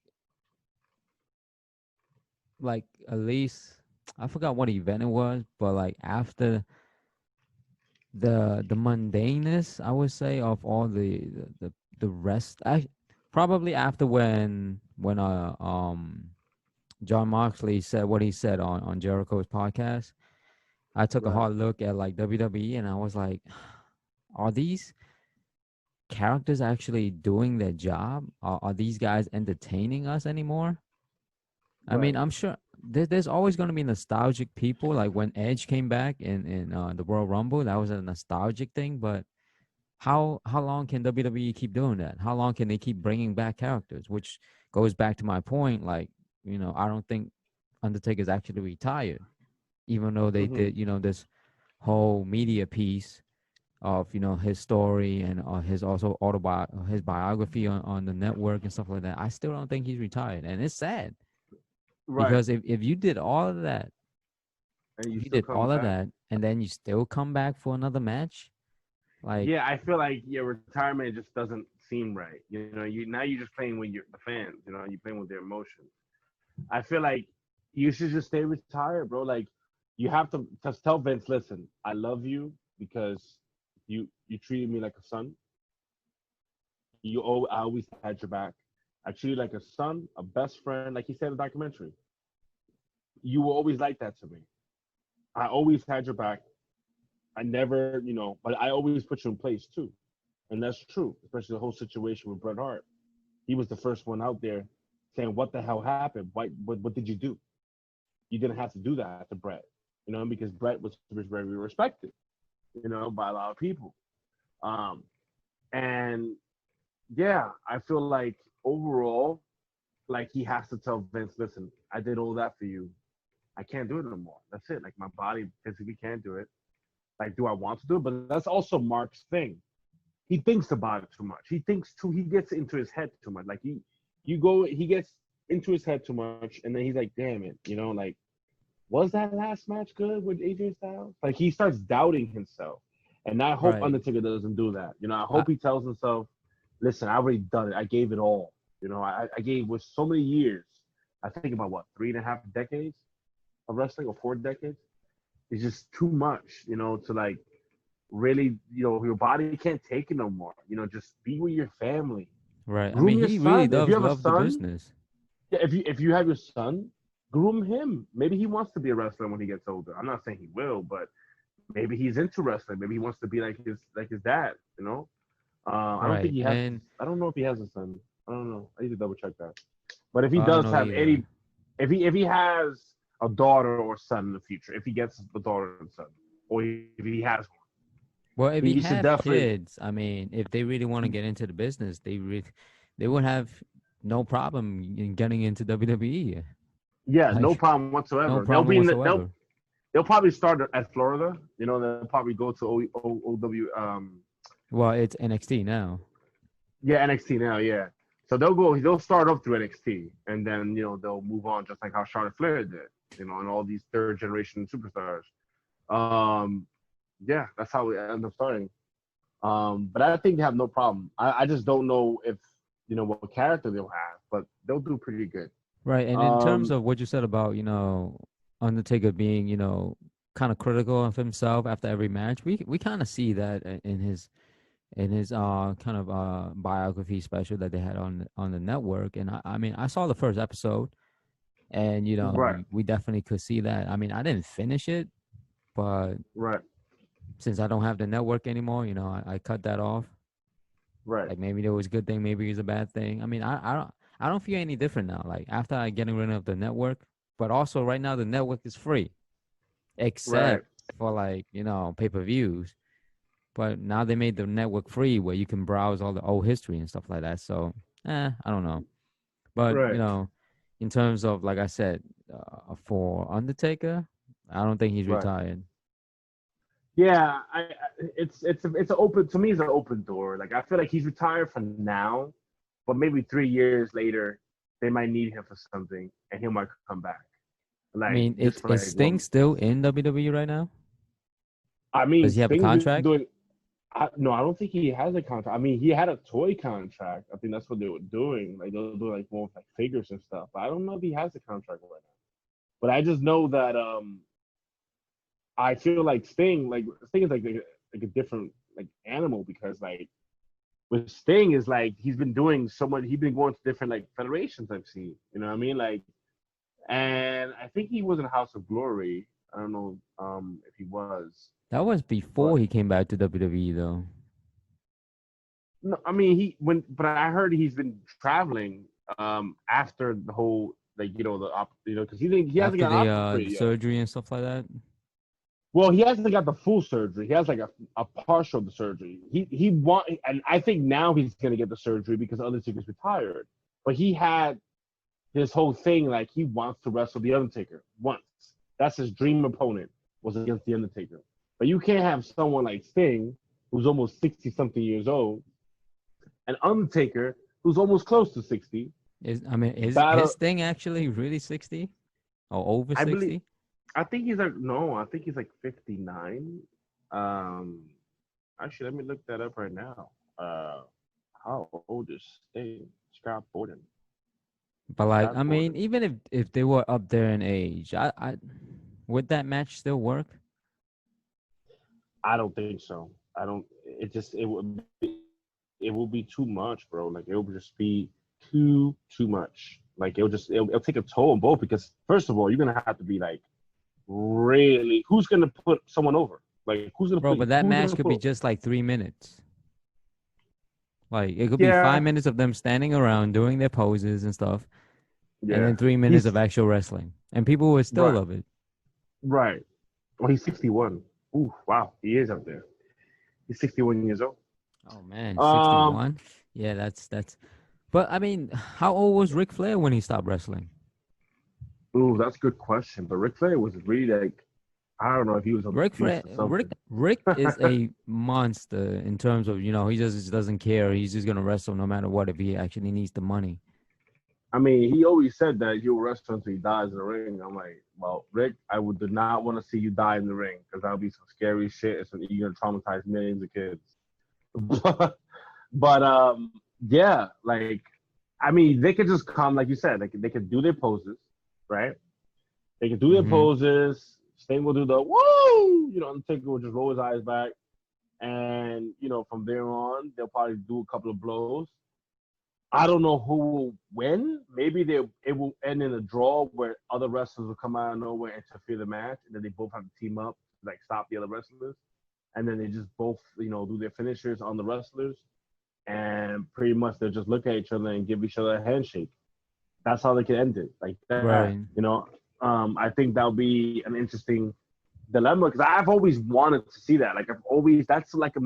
Speaker 1: at least, I forgot what event it was, but like after the mundaneness, I would say, of all the rest, I probably after when John Moxley said what he said on Jericho's podcast, I took a
Speaker 2: right.
Speaker 1: hard look at like WWE and I was like, are these characters actually doing their job? Are these guys entertaining us anymore? I mean,
Speaker 2: Right.
Speaker 1: I'm sure there's always going to be nostalgic people. Like when Edge came back in the Royal Rumble, that was a nostalgic thing. But how long can WWE keep doing that? How long can they keep bringing back characters? Which goes back to my point. Like, I don't think Undertaker's actually retired, even though they
Speaker 2: Hmm.
Speaker 1: did, this whole media piece of, his story and his also his biography on the network and stuff like that. I still don't think he's retired, and it's sad.
Speaker 2: Right.
Speaker 1: Because if you did all of that,
Speaker 2: And you
Speaker 1: if you
Speaker 2: still
Speaker 1: did
Speaker 2: come
Speaker 1: all of
Speaker 2: back.
Speaker 1: that, and then you still come back for another match, like,
Speaker 2: Yeah, I feel like your retirement just doesn't seem right. You know, you're just playing with the fans. You know, you're playing with their emotions. I feel like you should just stay retired, bro. Like you have to just tell Vince, listen, I love you because you treated me like a son. I always had your back. I treated you like a son, a best friend, like he said in the documentary. You were always like that to me. I always had your back. I never, but I always put you in place too. And that's true, especially the whole situation with Bret Hart. He was the first one out there saying, "What the hell happened? What did you do? You didn't have to do that to Bret, because Bret was very respected, by a lot of people. Um, and yeah, I feel like overall, like he has to tell Vince, listen, I did all that for you. I can't do it no more. That's it. Like my body physically can't do it. Like, do I want to do it? But that's also Mark's thing. He thinks about it too much. He thinks too. He gets into his head too much. Like he gets into his head too much, and then he's like, damn it, like, was that last match good with AJ Styles? Like he starts doubting himself, and I hope
Speaker 1: right.
Speaker 2: Undertaker doesn't do that. I
Speaker 1: I,
Speaker 2: hope he tells himself, listen, I already done it. I gave it all. I gave with so many years. I think about what 3.5 decades of wrestling or 4 decades. It's just too much, to like really, your body can't take it no more. Just be with your family.
Speaker 1: right. I
Speaker 2: Groom
Speaker 1: mean,
Speaker 2: your
Speaker 1: he really
Speaker 2: son. If you
Speaker 1: does
Speaker 2: have a
Speaker 1: love the
Speaker 2: son,
Speaker 1: business.
Speaker 2: yeah, if you have your son, groom him. Maybe he wants to be a wrestler when he gets older. I'm not saying he will, but maybe he's into wrestling. Maybe he wants to be like his dad. I don't think
Speaker 1: Right.
Speaker 2: he has.
Speaker 1: And
Speaker 2: I don't know if he has a son. I don't know. I need to double check that. But if he
Speaker 1: I don't
Speaker 2: does
Speaker 1: know
Speaker 2: have
Speaker 1: either.
Speaker 2: any, if he has a daughter or son in the future, if he gets a daughter and son, or if he has one,
Speaker 1: Well, if he
Speaker 2: he should
Speaker 1: have
Speaker 2: definitely.
Speaker 1: kids, I mean, if they really want to get into the business, they would have no problem in getting into WWE.
Speaker 2: Yeah, no
Speaker 1: Like,
Speaker 2: problem
Speaker 1: no
Speaker 2: whatsoever. They'll
Speaker 1: problem
Speaker 2: be in the.
Speaker 1: whatsoever.
Speaker 2: They'll probably start at Florida. They'll probably go to OW.
Speaker 1: Well, it's NXT now.
Speaker 2: Yeah, NXT now. Yeah, so they'll go. They'll start up through NXT, and then they'll move on just like how Charlotte Flair did. And all these third generation superstars. Um, yeah, that's how we end up starting. But I think they have no problem. I just don't know if what character they'll have, but they'll do pretty good.
Speaker 1: Right. And in terms
Speaker 2: Um,
Speaker 1: of what you said about, Undertaker being, kind of critical of himself after every match, we kind of see that in his kind of biography special that they had on the network. And I mean, I saw the first episode, and
Speaker 2: right,
Speaker 1: we definitely could see that. I mean, I didn't finish it, but
Speaker 2: right,
Speaker 1: since I don't have the network anymore, I cut that off.
Speaker 2: right,
Speaker 1: Like maybe it was a good thing, maybe it's a bad thing. I mean, I don't feel any different now. Like after I getting rid of the network, but also right now the network is free,
Speaker 2: right,
Speaker 1: except for like pay-per-views. But now they made the network free where you can browse all the old history and stuff like that. So, I don't know. But
Speaker 2: right.
Speaker 1: in terms of like I said, for Undertaker, I don't think he's
Speaker 2: Right.
Speaker 1: retired.
Speaker 2: Yeah, it's an open to me. It's an open door. Like I feel like he's retired for now, but maybe 3 years later, they might need him for something, and he might come back.
Speaker 1: I
Speaker 2: Like
Speaker 1: mean,
Speaker 2: just
Speaker 1: it
Speaker 2: for
Speaker 1: is
Speaker 2: like
Speaker 1: Sting
Speaker 2: one.
Speaker 1: still in WWE right now?
Speaker 2: I mean,
Speaker 1: Does he have a
Speaker 2: Sting's been
Speaker 1: contract?
Speaker 2: doing. No, I don't think he has a contract. I mean, he had a toy contract. I think that's what they were doing. Like they'll do like more with, like figures and stuff. But I don't know if he has a contract right now. But I just know that I feel like Sting is like a different like animal because like with Sting is like he's been doing so much. He's been going to different like federations I've seen. You know what I mean? Like, and I think he was in House of Glory. I don't know if he was,
Speaker 1: That was
Speaker 2: but
Speaker 1: before he came back to WWE, though.
Speaker 2: no, I mean but I heard he's been traveling after the whole like because he hasn't
Speaker 1: After
Speaker 2: got
Speaker 1: the
Speaker 2: operated yet.
Speaker 1: surgery and stuff like that.
Speaker 2: Well, he hasn't got the full surgery. He has like a partial surgery. He want and I think now he's gonna get the surgery because Undertaker's retired. But he had his whole thing like he wants to wrestle the Undertaker once. That's his dream opponent was against the Undertaker. But you can't have someone like Sting, who's almost 60 something years old, and Undertaker, who's almost close to 60.
Speaker 1: Is
Speaker 2: Battle
Speaker 1: Sting actually really 60 or over
Speaker 2: I believe
Speaker 1: 60?
Speaker 2: I think he's like no, I think he's like 59. Um Actually let me look that up right now. How old is Sting? Scott Borden.
Speaker 1: But like,
Speaker 2: Scott
Speaker 1: I mean,
Speaker 2: Borden.
Speaker 1: even if they were up there in age, I would that match still work?
Speaker 2: I don't think so. I don't. It will be too much, bro. Like it will just be too much. Like it'll take a toll on both because first of all, you're gonna have to be like really who's gonna put someone over? Like
Speaker 1: Bro, but that
Speaker 2: who's
Speaker 1: match
Speaker 2: gonna
Speaker 1: could be
Speaker 2: put?
Speaker 1: just like 3 minutes. Like it could be five
Speaker 2: Yeah,
Speaker 1: minutes of them standing around doing their poses and stuff, and
Speaker 2: yeah.
Speaker 1: then 3 minutes
Speaker 2: He's
Speaker 1: of actual wrestling, and people would still
Speaker 2: right,
Speaker 1: love it.
Speaker 2: right. Well, he's 61. Ooh, wow, he is up there. He's 61 years old.
Speaker 1: Oh man,
Speaker 2: Um,
Speaker 1: 61. Yeah, that's. But I mean, how old was Ric Flair when he stopped wrestling?
Speaker 2: ooh, that's a good question. But Ric Flair was really like I don't know if he was
Speaker 1: Ric
Speaker 2: obese
Speaker 1: Flair,
Speaker 2: or
Speaker 1: Rick,
Speaker 2: something.
Speaker 1: Rick is a monster in terms of he just doesn't care. He's just gonna wrestle no matter what if he actually needs the money.
Speaker 2: I mean, he always said that he'll wrestle until he dies in the ring. I'm like, well, Rick, I would do not want to see you die in the ring because that'll be some scary shit. You're gonna traumatize millions of kids. but yeah, like, I mean, they could just come, like you said, they could do their poses, right? They could do their
Speaker 1: Mm-hmm.
Speaker 2: poses. Sting will do the woo, Undertaker will just roll his eyes back, and from there on, they'll probably do a couple of blows. I don't know who will win. Maybe it will end in a draw where other wrestlers will come out of nowhere and interfere the match, and then they both have to team up, like stop the other wrestlers, and then they just both do their finishers on the wrestlers, and pretty much they'll just look at each other and give each other a handshake. That's how they can end it, like that.
Speaker 1: Right.
Speaker 2: I think that'll be an interesting dilemma because I've always wanted to see that. Like that's like a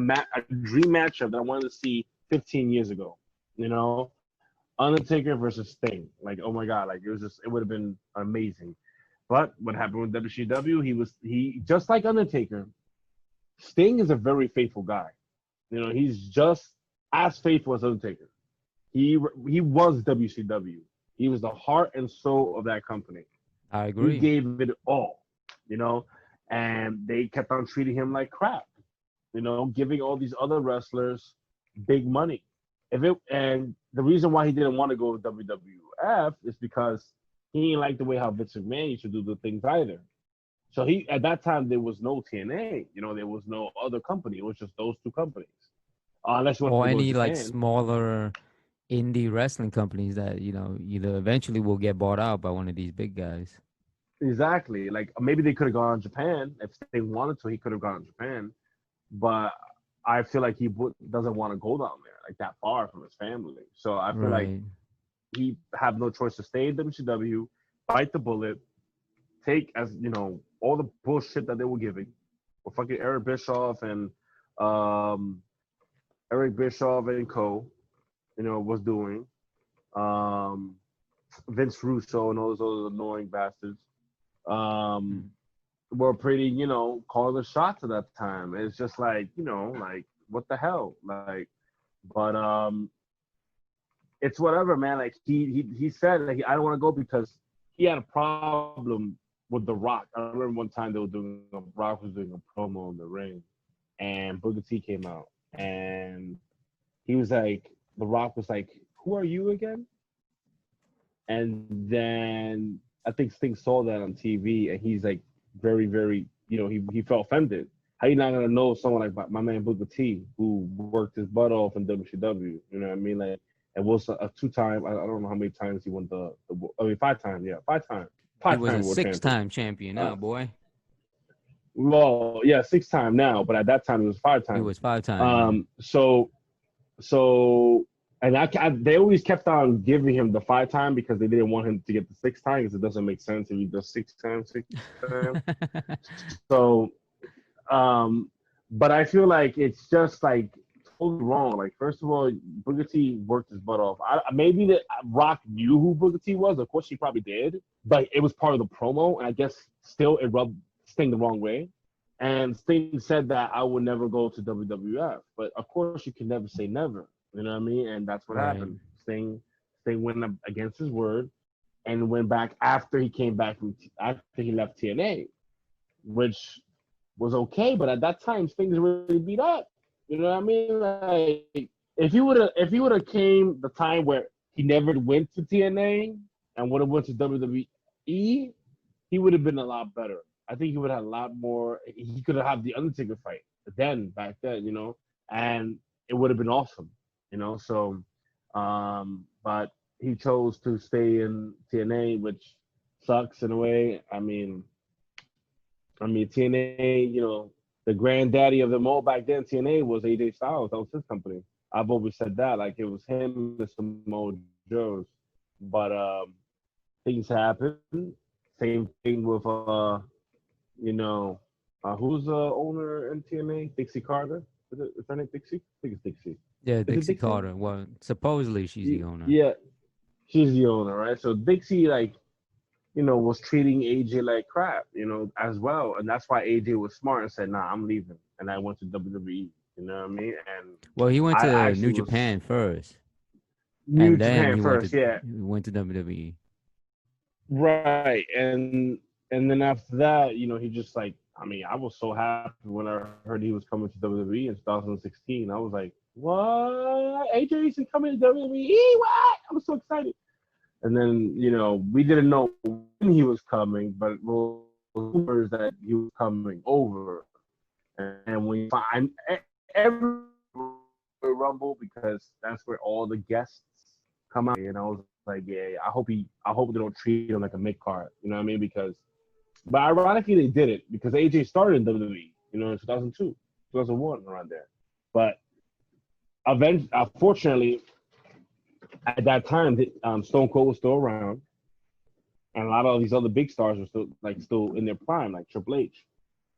Speaker 2: dream matchup that I wanted to see 15 years ago. You know, Undertaker versus Sting. Like, oh my god, like it would have been amazing. But what happened with WCW? He just like Undertaker. Sting is a very faithful guy. He's just as faithful as Undertaker. He was WCW. He was the heart and soul of that company.
Speaker 1: I
Speaker 2: He
Speaker 1: agree.
Speaker 2: gave it all, you know. and they kept on treating him like crap. Giving all these other wrestlers big money. And the reason why he didn't want to go to WWF is because he didn't like the way how Vince McMahon used to do the things either. So he at that time there was no TNA, there was no other company. It was just those two companies. Unless you want
Speaker 1: Or
Speaker 2: to go to
Speaker 1: any like
Speaker 2: Japan.
Speaker 1: smaller indie wrestling companies that either eventually will get bought out by one of these big guys.
Speaker 2: Exactly. Like maybe they could have gone to Japan if they wanted to. He could have gone to Japan, but I feel like he doesn't want to go down there like that far from his family. So I feel like
Speaker 1: Right.
Speaker 2: he have no choice to stay in WCW, bite the bullet, take as all the bullshit that they were giving, or fucking um, Eric Bischoff and co. Was doing. Vince Russo and all those other annoying bastards. Were pretty, calling the shots at that time. It's just like, like what the hell, like, but it's whatever, man. Like he said, like I don't want to go because he had a problem with The Rock. I remember one time Rock was doing a promo in the ring, and Booker T came out, and he was like, The Rock was like, "Who are you again?" And then I think Sting saw that on TV, and he's like very, very, he felt offended. How you not gonna know someone like my man Booker T, who worked his butt off in WCW? You know what I mean? Like, and was a 2-time. I don't know how many times he won I mean, 5 times. Yeah, 5 times.
Speaker 1: He was a
Speaker 2: Five-time world champion.
Speaker 1: 6-time champion now, boy.
Speaker 2: Well, yeah, 6 time now, but at that time it was 5 times.
Speaker 1: He was 5 times.
Speaker 2: So, and they always kept on giving him the 5 time because they didn't want him to get the 6 time because it doesn't make sense if he does 6 times. So, but I feel like it's just like totally wrong. Like, first of all, Booker T worked his butt off. Maybe that Rock knew who Booker T was. Of course, he probably did, but it was part of the promo, and I guess still it rubbed Sting the wrong way. And Sting said that I would never go to WWF, but of course you can never say never. You know what I mean? And that's what happened. Sting went against his word and went back after he came back after he left TNA, which was okay. But at that time, Sting's really beat up. You know what I mean? Like if he would have came the time where he never went to TNA and would have went to WWE, he would have been a lot better. I think he would have a lot more. He could have had the Undertaker fight back then, and it would have been awesome, So, but he chose to stay in TNA, which sucks in a way. I mean, TNA, the granddaddy of them all back then. TNA was AJ Styles. That was his company. I've always said that, like it was him and Samoa Joe's. But things happen. Same thing with who's the owner in TNA? Dixie Carter. Is her name Dixie? I think it's Dixie.
Speaker 1: Yeah, Dixie Carter. Well, supposedly she's the owner.
Speaker 2: Yeah, she's the owner, right? So Dixie, was treating AJ like crap, as well. And that's why AJ was smart and said, nah, I'm leaving. And I went to WWE. You know what I mean? And
Speaker 1: well, he went to New Japan first. He went to WWE.
Speaker 2: Right. And then after that, he just like, I was so happy when I heard he was coming to WWE in 2016. I was like, what? AJ isn't coming to WWE? What? I was so excited. And then, we didn't know when he was coming, but rumors that he was coming over. And we find every Rumble because that's where all the guests come out. And I was like, yeah, I hope they don't treat him like a mid card. You know what I mean? But ironically, they did it because AJ started in WWE, in 2002, 2001, around there. But unfortunately, at that time, Stone Cold was still around, and a lot of these other big stars were still in their prime, like Triple H.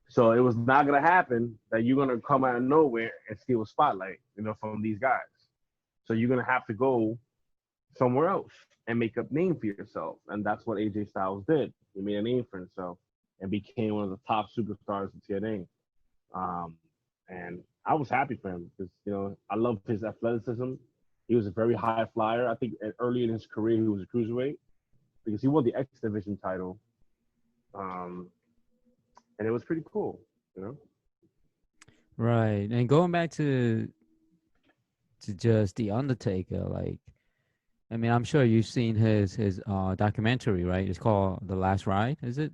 Speaker 2: So it was not gonna happen that you're gonna come out of nowhere and steal a spotlight, from these guys. So you're gonna have to go somewhere else and make a name for yourself, and that's what AJ Styles did. He made a name for himself and became one of the top superstars in TNA. And I was happy for him because I love his athleticism. He was a very high flyer. I think early in his career he was a cruiserweight because he won the X Division title. and it was pretty cool. You know.
Speaker 1: Right. And going back to just the Undertaker, like, I mean, I'm sure you've seen his documentary, right? It's called The Last Ride, is it?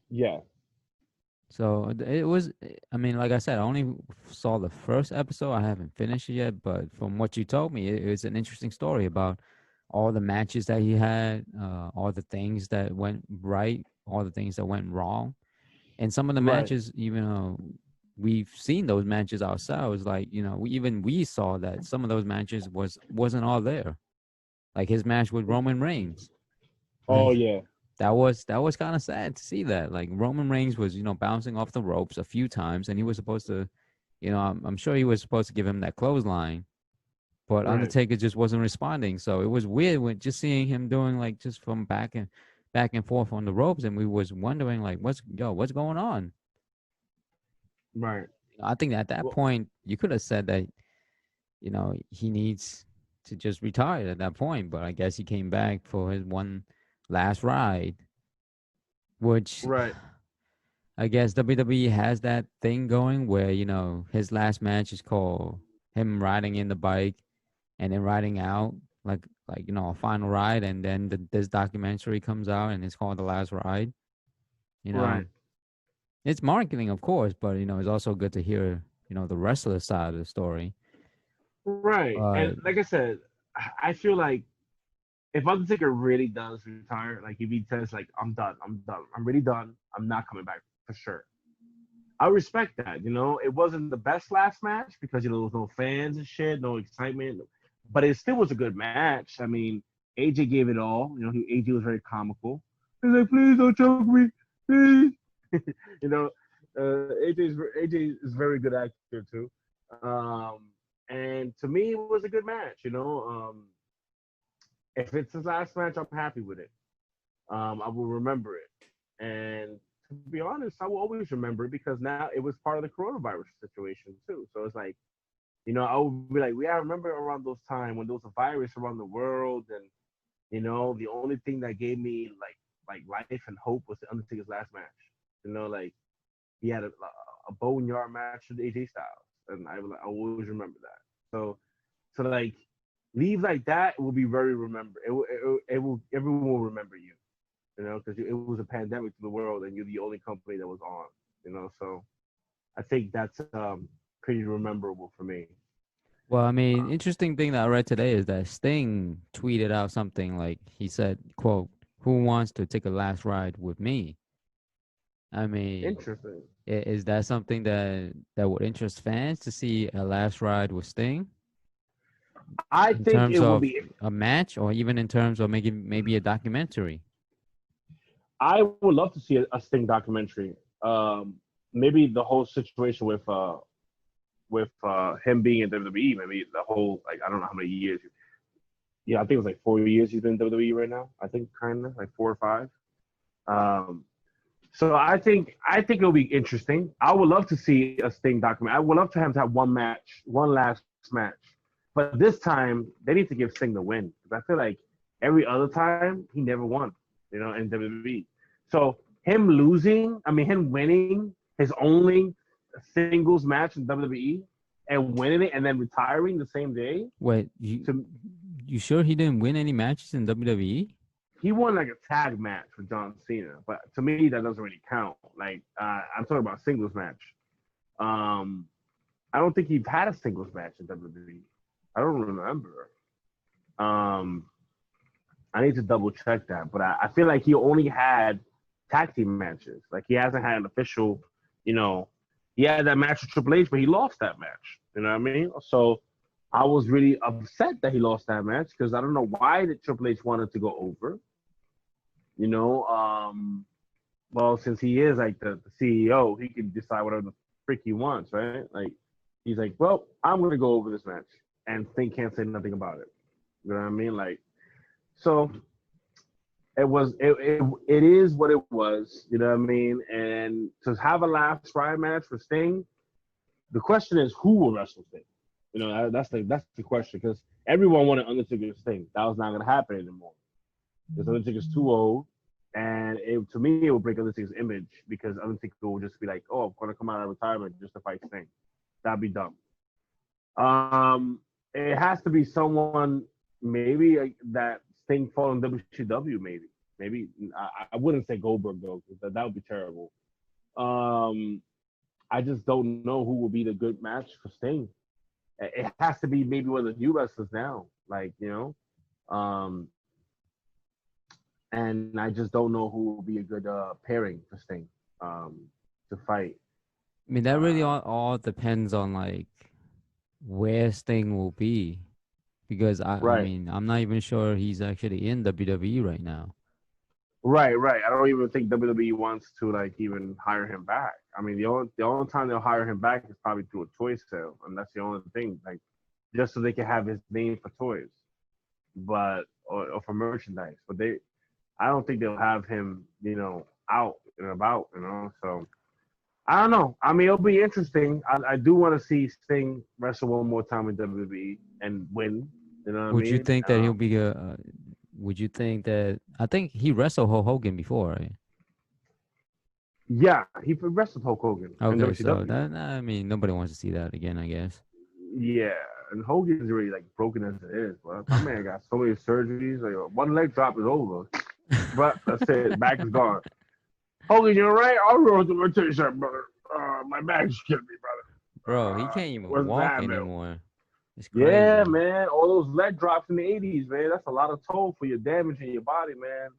Speaker 2: Yeah.
Speaker 1: So it was. I mean, like I said, I only saw the first episode. I haven't finished it yet, but from what you told me, it was an interesting story about all the matches that he had, all the things that went right, all the things that went wrong, and some of the
Speaker 2: Right.
Speaker 1: matches, even we've seen those matches ourselves. Like, we saw that some of those matches wasn't all there. Like his match with Roman Reigns.
Speaker 2: Oh
Speaker 1: Like
Speaker 2: yeah.
Speaker 1: that was kind of sad to see that. Like Roman Reigns was, bouncing off the ropes a few times, and he was supposed to, I'm sure he was supposed to give him that clothesline, but
Speaker 2: Right.
Speaker 1: Undertaker just wasn't responding. So it was weird when just seeing him doing like just from back and forth on the ropes, and we was wondering like, what's going on?
Speaker 2: Right.
Speaker 1: I think at that
Speaker 2: Well,
Speaker 1: point you could have said that, he needs to just retire at that point, but I guess he came back for his one last ride, which
Speaker 2: right.
Speaker 1: I guess WWE has that thing going where, his last match is called him riding in the bike and then riding out like a final ride, and then this documentary comes out and it's called The Last Ride. You know,
Speaker 2: Right.
Speaker 1: it's marketing, of course, but it's also good to hear, the wrestler side of the story.
Speaker 2: Right. And
Speaker 1: But
Speaker 2: like I said, I feel like if Undertaker really does retire, like if he says like I'm done, I'm really done, I'm not coming back for sure. I respect that. It wasn't the best last match because there was no fans and shit, no excitement, but it still was a good match. I mean, AJ gave it all. AJ was very comical. He's like, please don't choke me, please. you know, AJ is very good actor too. Um, and to me, it was a good match. If it's his last match, I'm happy with it. I will remember it. And to be honest, I will always remember it because now it was part of the coronavirus situation too. So it's like, I would be like, yeah, I remember around those time when there was a virus around the world, and the only thing that gave me like life and hope was the Undertaker's last match. Like he had a boneyard match with AJ Styles, and I always remember that. So like leave like that will be very remember. It will everyone will remember you. Because it was a pandemic to the world, and you're the only company that was on. So I think that's pretty rememberable for me.
Speaker 1: well, I mean,
Speaker 2: Uh,
Speaker 1: interesting thing that I read today is that Sting tweeted out something like he said, "quote Who wants to take a last ride with me?" I mean,
Speaker 2: Interesting.
Speaker 1: is that something that would interest fans to see a last ride with Sting
Speaker 2: I
Speaker 1: in
Speaker 2: think
Speaker 1: terms
Speaker 2: it will
Speaker 1: of
Speaker 2: be.
Speaker 1: a match, or even in terms of maybe a documentary?
Speaker 2: I would love to see a Sting documentary. Maybe the whole situation with him being in WWE. Maybe the whole like I don't know how many years. Yeah, I think it was like 4 years he's been in WWE right now. I think kind of like 4 or 5. Um, so I think it'll be interesting. I would love to see a Sting document. I would love to have one match, one last match. But this time they need to give Sting the win because I feel like every other time he never won, in WWE. So him winning his only singles match in WWE and winning it and then retiring the same day.
Speaker 1: Wait, you
Speaker 2: To
Speaker 1: you sure he didn't win any matches in WWE?
Speaker 2: he won like a tag match with John Cena, but to me that doesn't really count. Like I'm talking about singles match. Um, I don't think he had a singles match in WWE. I don't remember. Um, I need to double check that, but I feel like he only had tag team matches. Like he hasn't had an official, you know, he had that match with Triple H, but he lost that match. You know what I mean? So I was really upset that he lost that match because I don't know why the Triple H wanted to go over. You know, well, since he is like the CEO, he can decide whatever the freak he wants, right? Like he's like, well, I'm gonna go over this match, and Sting can't say nothing about it. You know what I mean? Like, so it is what it was. You know what I mean? And to have a last ride match for Sting, the question is who will wrestle Sting. You know, that's the question because everyone wanted Undertaker Sting. That was not gonna happen anymore. Because Undertaker's too old. And to me, it would break Undertaker's image because Undertaker will just be like, "Oh, I'm gonna come out of retirement just to fight Sting." That'd be dumb. It has to be someone maybe that Sting fought in WCW. Maybe I wouldn't say Goldberg though, because that would be terrible. Um, I just don't know who will be the good match for Sting. It has to be maybe one of the new wrestlers now, like and I just don't know who will be a good pairing for Sting to fight.
Speaker 1: I mean, that really
Speaker 2: Uh,
Speaker 1: all depends on like where Sting will be, because I
Speaker 2: right,
Speaker 1: mean, I'm not even sure he's actually in WWE right now.
Speaker 2: right. I don't even think WWE wants to like even hire him back. I mean, the only time they'll hire him back is probably through a toy sale, and that's the only thing. Like, just so they can have his name for toys, but or for merchandise. But I don't think they'll have him, out and about. So I don't know. I mean, it'll be interesting. I do want to see Sting wrestle one more time in WWE and win. You know what I
Speaker 1: Would you
Speaker 2: mean?
Speaker 1: think that he'll be a? Would you think that? I think he wrestled Hulk Hogan before, right?
Speaker 2: Yeah, he wrestled Hulk Hogan in
Speaker 1: Okay, so
Speaker 2: WCW.
Speaker 1: that I mean, nobody wants to see that again, I guess.
Speaker 2: Yeah, and Hogan's already like broken as it is, but my man got so many surgeries. Like one leg drop is over, but that's it. Back is gone. Hogan, you're right. I'll roll the rotation, brother. My back's killing me,
Speaker 1: Bro, he
Speaker 2: brother.
Speaker 1: can't even
Speaker 2: What's
Speaker 1: walk
Speaker 2: that, man?
Speaker 1: anymore. It's
Speaker 2: Yeah,
Speaker 1: crazy.
Speaker 2: man. All those leg drops in the '80s, man. That's a lot of toll for your damage in your body, man.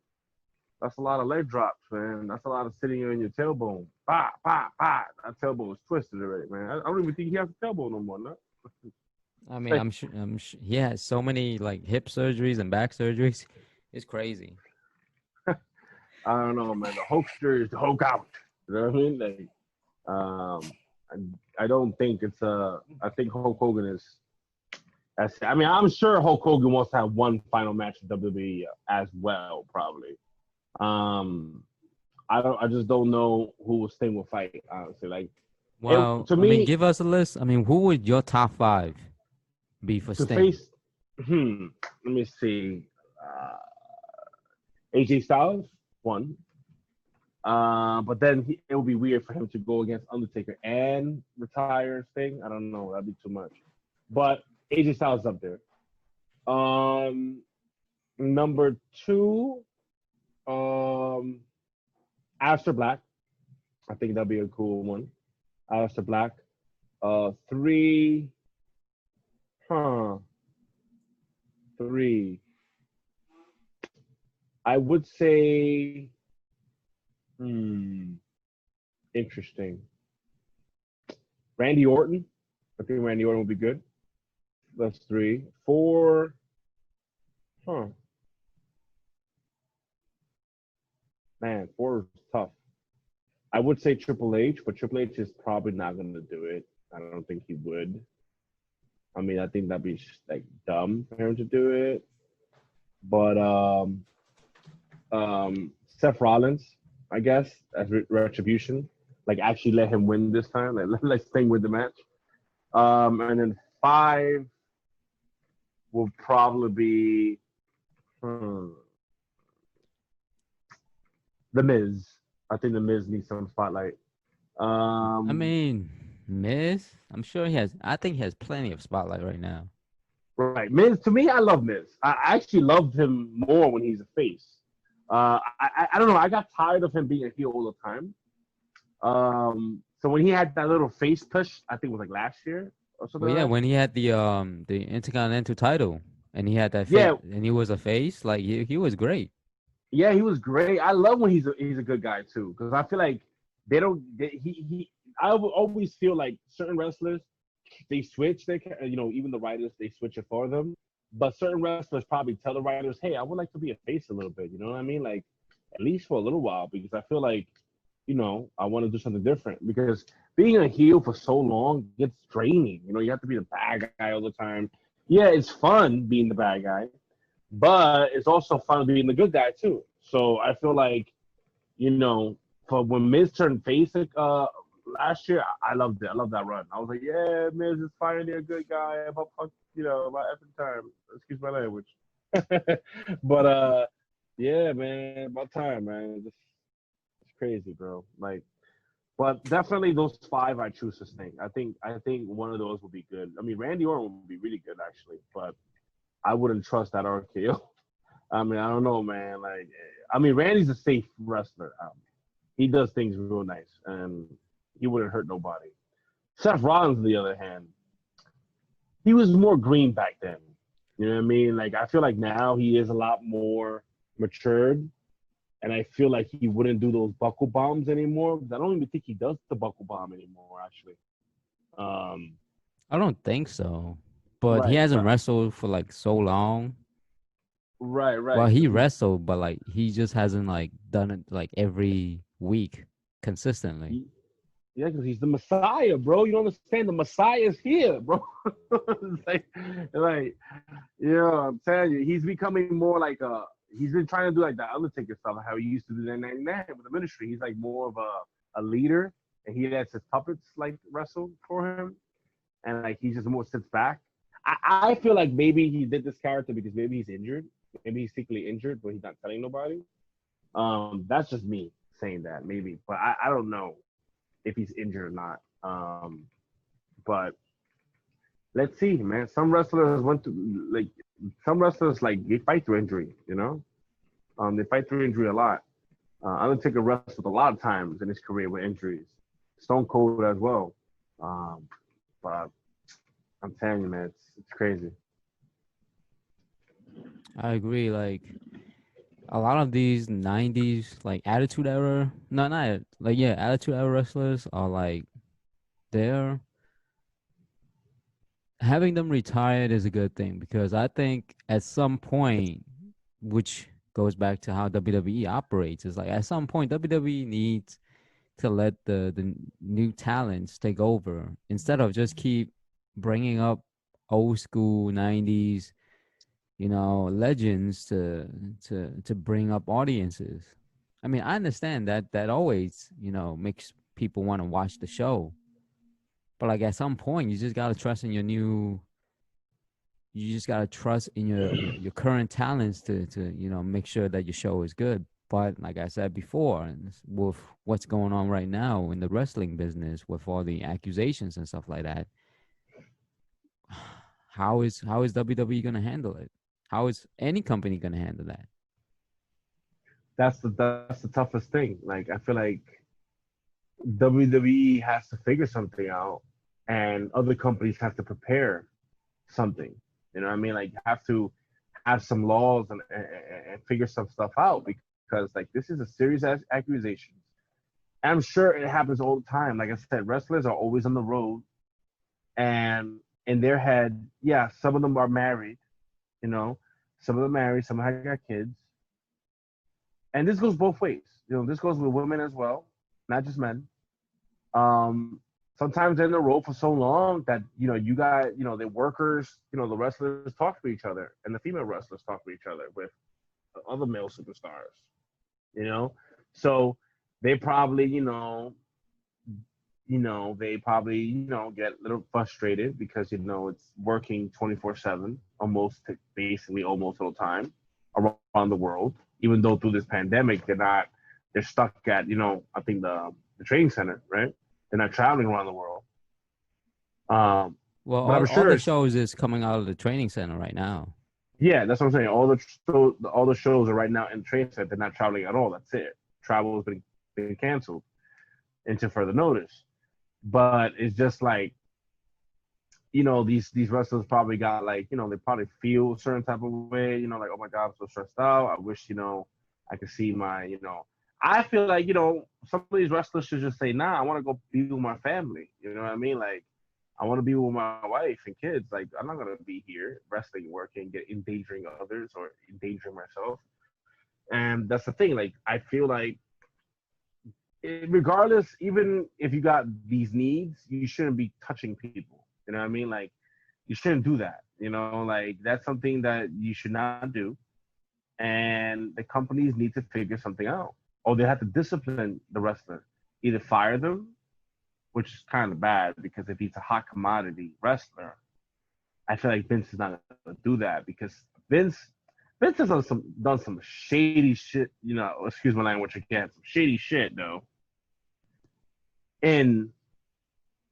Speaker 2: That's a lot of leg drops, man. That's a lot of sitting in your tailbone. Bah, bah, bah. That tailbone is twisted already, man. I don't even think he has a tailbone no more, no.
Speaker 1: I mean, I'm sure he has so many like hip surgeries and back surgeries. It's crazy.
Speaker 2: I don't know, man. The Hulkster is the Hulk out. You know what I mean? Like, I don't think it's I think Hulk Hogan is. I mean, I'm sure Hulk Hogan wants to have one final match in WWE as well, probably. Um, I just don't know who Sting will fight. Honestly, like
Speaker 1: Well,
Speaker 2: to
Speaker 1: I mean,
Speaker 2: me,
Speaker 1: give us a list. I mean, who would your top five be for
Speaker 2: to
Speaker 1: Sting?
Speaker 2: face. Let me see. Uh, AJ Styles one. But then it would be weird for him to go against Undertaker and retire Sting. I don't know. That'd be too much. But AJ Styles up there. Um, Number two, um, Aleister Black. I think that'd be a cool one. Aleister Black. Three, huh? Three. I would say, hmm, interesting. Randy Orton. I think Randy Orton would be good. That's three. Four, huh? Man, four is tough. I would say Triple H, but Triple H is probably not going to do it. I don't think he would. I mean, I think that'd be like dumb for him to do it. But Seth Rollins, I guess, as retribution, like actually let him win this time. Like let Sting win the match. And then five will probably be the Miz. I think the Miz needs some spotlight.
Speaker 1: I
Speaker 2: Um,
Speaker 1: mean, Miz. I'm sure he has. I think he has plenty of spotlight right now.
Speaker 2: right, Miz. To me, I love Miz. I actually loved him more when he's a face. I don't know. I got tired of him being a heel all the time. So when he had that little face push, I think it was like last year or something
Speaker 1: Well, yeah,
Speaker 2: like that.
Speaker 1: when he had the Intercontinental title and he had that face
Speaker 2: Yeah,
Speaker 1: and he was a face, like he was great.
Speaker 2: yeah, he was great. I love when he's a good guy too, because I feel like they don't. He. I always feel like certain wrestlers they switch. Even the writers they switch it for them. But certain wrestlers probably tell the writers, "Hey, I would like to be a face a little bit." You know what I mean? Like at least for a little while, because I feel like I want to do something different. Because being a heel for so long gets draining. You have to be the bad guy all the time. Yeah, it's fun being the bad guy, but it's also fun being the good guy too. So I feel like, for when Miz turned face last year, I loved it. I loved that run. I was like, yeah, Miz is finally a good guy. About effing time. Excuse my language. But Yeah, man. About time, man. It's crazy, bro. Like, but definitely those five I choose to stink. I think one of those would be good. I mean, Randy Orton would be really good actually, but I wouldn't trust that RKO. I mean, I don't know, man. Like, I mean, Randy's a safe wrestler. He does things real nice, and he wouldn't hurt nobody. Seth Rollins, on the other hand, he was more green back then. You know what I mean? Like, I feel like now he is a lot more matured, and I feel like he wouldn't do those buckle bombs anymore. I don't even think he does the buckle bomb anymore, actually. Um,
Speaker 1: I don't think so. But he
Speaker 2: right,
Speaker 1: hasn't
Speaker 2: right,
Speaker 1: wrestled for like so long.
Speaker 2: right,
Speaker 1: Well,
Speaker 2: right.
Speaker 1: he
Speaker 2: Because
Speaker 1: wrestled, but like he just hasn't like done it like every week consistently.
Speaker 2: yeah, because he's the Messiah, bro. You don't understand? The Messiah is here, bro. It's like, yeah, I'm telling you, he's becoming more like a. He's been trying to do like the Undertaker stuff, how he used to do that in '99 with the ministry. He's like more of a leader, and he lets his puppets like wrestle for him, and like he just more sits back. I feel like maybe he did this character because maybe he's injured, maybe he's secretly injured, but he's not telling nobody. That's just me saying that maybe, but I don't know if he's injured or not. But let's see, man. Some wrestlers went to like some wrestlers like they fight through injury, you know. They fight through injury a lot. Undertaker wrestled a lot of times in his career with injuries. Stone Cold as well. Um, but I'm telling you, man, it's crazy.
Speaker 1: I agree. Like a lot of these '90s like Attitude Era, no, not like yeah, Attitude Era wrestlers are like they're having them retired is a good thing because I think at some point, which goes back to how WWE operates, is like at some point WWE needs to let the new talents take over instead of just keep bringing up old school '90s, legends to bring up audiences. I mean, I understand that always makes people want to watch the show, but like at some point, you just gotta trust in your new. You just gotta trust in your current talents to make sure that your show is good. But like I said before, and with what's going on right now in the wrestling business, with all the accusations and stuff like that, how is WWE gonna handle it? How is any company gonna handle that?
Speaker 2: That's the toughest thing. Like I feel like WWE has to figure something out, and other companies have to prepare something. You know what I mean? Like you have to have some laws and figure some stuff out because like this is a serious accusation. I'm sure it happens all the time. Like I said, wrestlers are always on the road, and in their head, yeah, some of them are married. You know, some of them married, some have got kids, and this goes both ways. This goes with women as well, not just men. Um, Sometimes they're in the role for so long that you got the workers, the wrestlers talk to each other, and the female wrestlers talk to each other with other male superstars. You know, so they probably they probably get a little frustrated because it's working 24/7 almost basically almost all the time around the world, even though through this pandemic they're stuck at I think the training center, right? They're not traveling around the world.
Speaker 1: Well,
Speaker 2: But I'm
Speaker 1: all
Speaker 2: sure
Speaker 1: the
Speaker 2: it's
Speaker 1: shows is coming out of the training center right now.
Speaker 2: yeah, that's what I'm saying. All the shows are right now in the training center. They're not traveling at all. That's it. Travel has been canceled until further notice. But it's just like these wrestlers probably got like they probably feel a certain type of way. Like oh my god, I'm so stressed out. I wish I could see my I feel like some of these wrestlers should just say nah. I want to go be with my family. You know what I mean? Like I want to be with my wife and kids. Like I'm not gonna be here wrestling, working, endangering others or endangering myself. And that's the thing. Like I feel like regardless, even if you got these needs, you shouldn't be touching people. You know what I mean? Like you shouldn't do that. Like that's something that you should not do. And the companies need to figure something out, or they have to discipline the wrestler, either fire them, which is kind of bad because if he's a hot commodity wrestler, I feel like Vince is not going to do that because Vince Vince has done some shady shit. You know, excuse my language again. Some shady shit though in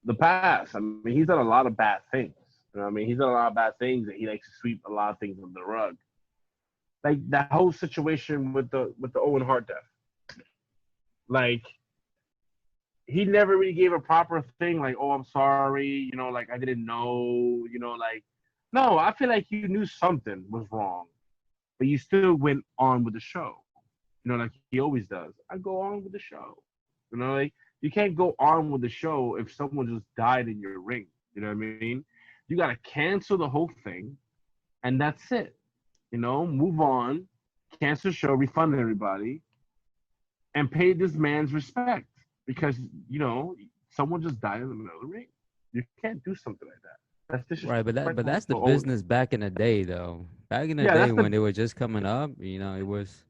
Speaker 2: the past. I mean, he's done a lot of bad things. You know what I mean? He's done a lot of bad things, and he likes to sweep a lot of things under the rug. Like that whole situation with the Owen Hart death. Like he never really gave a proper thing. Like, oh, I'm sorry. You know, like I didn't know. You know, like no, I feel like you knew something was wrong, but you still went on with the show. You know, like he always does. I go on with the show. You know, like you can't go on with the show if someone just died in your ring. You know what I mean? You gotta cancel the whole thing, and that's it. You know, move on, cancel the show, refund everybody, and pay this man's respect because you know someone just died in the middle of the ring. You can't do something like that. That's
Speaker 1: Right,
Speaker 2: disrespectful.
Speaker 1: but that's the business back in the day, though. Back in the
Speaker 2: Yeah,
Speaker 1: day
Speaker 2: that's
Speaker 1: when
Speaker 2: the
Speaker 1: they were just coming up, it was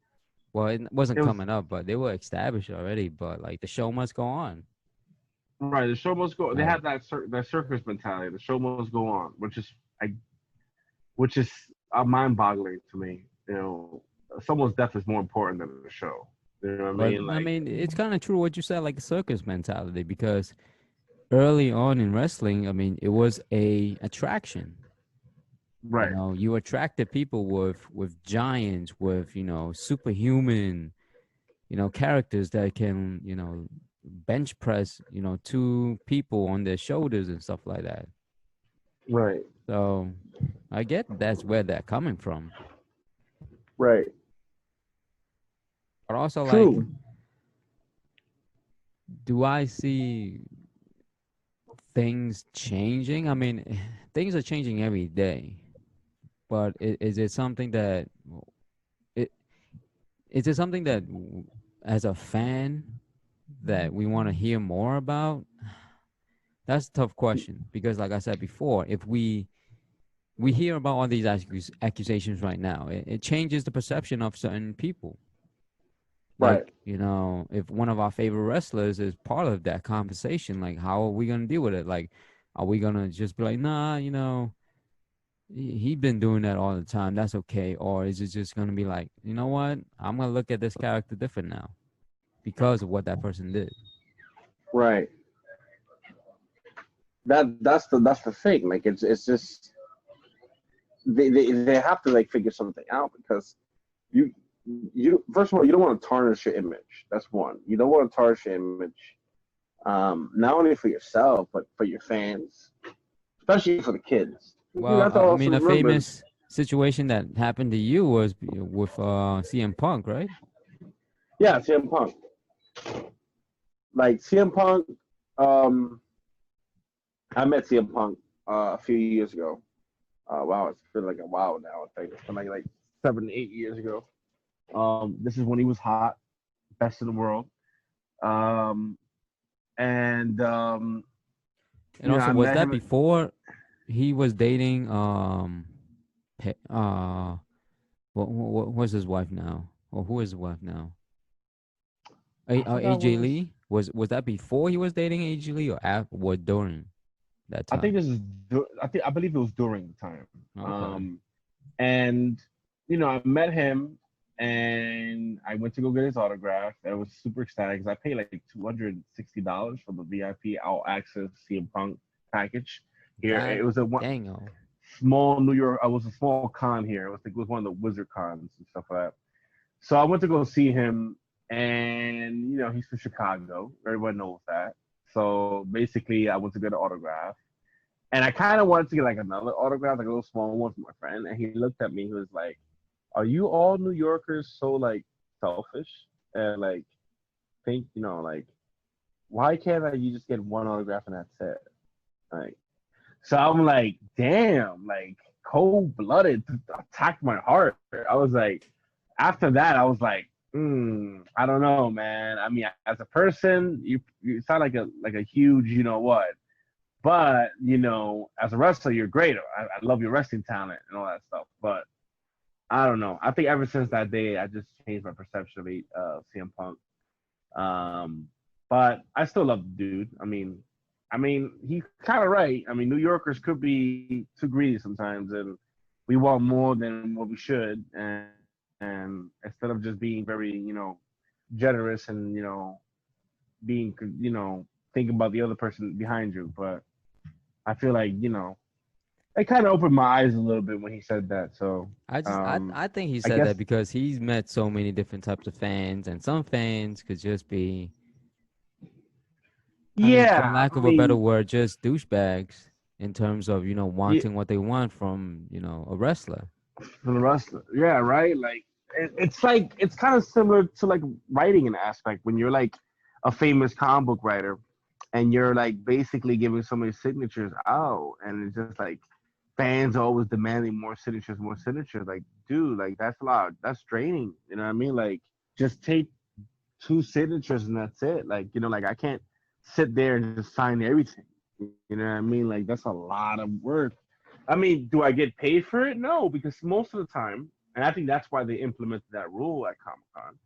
Speaker 1: well, it wasn't
Speaker 2: it was
Speaker 1: coming up, but they were established already. But like the show must go on.
Speaker 2: right. The show must go. They
Speaker 1: Like
Speaker 2: have that circus mentality. The show must go on, I, which is mind-boggling to me. You know, someone's death is more important than the show. You know what I
Speaker 1: But
Speaker 2: mean?
Speaker 1: I
Speaker 2: Like,
Speaker 1: mean, it's kind of true what you said, like a circus mentality, because early on in wrestling, I mean, it was a attraction.
Speaker 2: right,
Speaker 1: You attracted people with giants, with superhuman, characters that can bench press, two people on their shoulders and stuff like that.
Speaker 2: right,
Speaker 1: So I get that's where they're coming from,
Speaker 2: right.
Speaker 1: but also like,
Speaker 2: True.
Speaker 1: do I see things changing? I mean, things are changing every day, but is it something that it is it something that as a fan that we want to hear more about? That's a tough question because, like I said before, if we hear about all these accusations right now, it changes the perception of certain people. Like,
Speaker 2: Right,
Speaker 1: if one of our favorite wrestlers is part of that conversation, like, how are we gonna deal with it? Like, are we gonna just be like, nah, he been doing that all the time, that's okay? Or is it just gonna be like, you know what? I'm gonna look at this character different now because of what that person did.
Speaker 2: right. That's the thing. Like, it's just they have to like figure something out because you first of all you don't want to tarnish your image. That's one. You don't want to tarnish your image, not only for yourself but for your fans, especially for the kids. You
Speaker 1: Well,
Speaker 2: have to
Speaker 1: I
Speaker 2: also
Speaker 1: mean, a
Speaker 2: remember.
Speaker 1: famous situation that happened to you was with CM Punk, right?
Speaker 2: Yeah, CM Punk. Like CM Punk, um, I met CM Punk a few years ago. Wow, it's been like a while now. I think it's been like 7, 8 years ago. This is when he was hot, best in the world. Um, and
Speaker 1: And also,
Speaker 2: I
Speaker 1: was
Speaker 2: met
Speaker 1: that
Speaker 2: him.
Speaker 1: before he was dating what was his wife now? Or who is his wife now?
Speaker 2: I forgot what
Speaker 1: AJ
Speaker 2: it was.
Speaker 1: Lee? Was that before he was dating AJ Lee or after or during that
Speaker 2: I think
Speaker 1: time?
Speaker 2: this is. I believe it was during the time.
Speaker 1: Okay.
Speaker 2: And I met him, and I went to go get his autograph. And I was super ecstatic because I paid like $260 for the VIP All Access CM Punk package. Here,
Speaker 1: God
Speaker 2: it was a
Speaker 1: dang oh.
Speaker 2: small New York. I was a small con here. It was one of the Wizard cons and stuff like that. So I went to go see him, and he's from Chicago. Everyone knows that. So basically, I went to get an autograph, and I kind of wanted to get like another autograph, like a little small one for my friend. And he looked at me. He was like, "Are you all New Yorkers so like selfish and like think like why can't you just get one autograph and that's it?" Like, so I'm like, damn, like cold blooded attacked my heart. I was like, after that, I was like, I don't know, man. I mean, as a person, you sound like a huge, what. But as a wrestler, you're great. I love your wrestling talent and all that stuff. But I don't know. I think ever since that day, I just changed my perception of CM Punk. Um, but I still love the dude. I mean, he's kind of right. I mean, New Yorkers could be too greedy sometimes, and we want more than what we should, and instead of just being very, generous and being, thinking about the other person behind you. But I feel like it kind of opened my eyes a little bit when he said that. So
Speaker 1: I just I think he
Speaker 2: I
Speaker 1: said
Speaker 2: guess
Speaker 1: that because he's met so many different types of fans, and some fans could just be, I mean, for
Speaker 2: yeah.
Speaker 1: lack
Speaker 2: I
Speaker 1: of a better
Speaker 2: mean,
Speaker 1: word, just douchebags in terms of
Speaker 2: yeah,
Speaker 1: wanting what they want from a wrestler.
Speaker 2: for the wrestler, yeah, right. Like it's like it's kind of similar to like writing an aspect when you're like a famous comic book writer and you're like basically giving so many signatures out, and it's just like fans are always demanding more signatures, more signatures. Like, dude, like that's a lot. That's draining. You know what I mean? Like, just take two signatures and that's it. Like, like I can't sit there and just sign everything. You know what I mean? Like, that's a lot of work. I mean, do I get paid for it? No, because most of the time, and I think that's why they implemented that rule at Comic Con,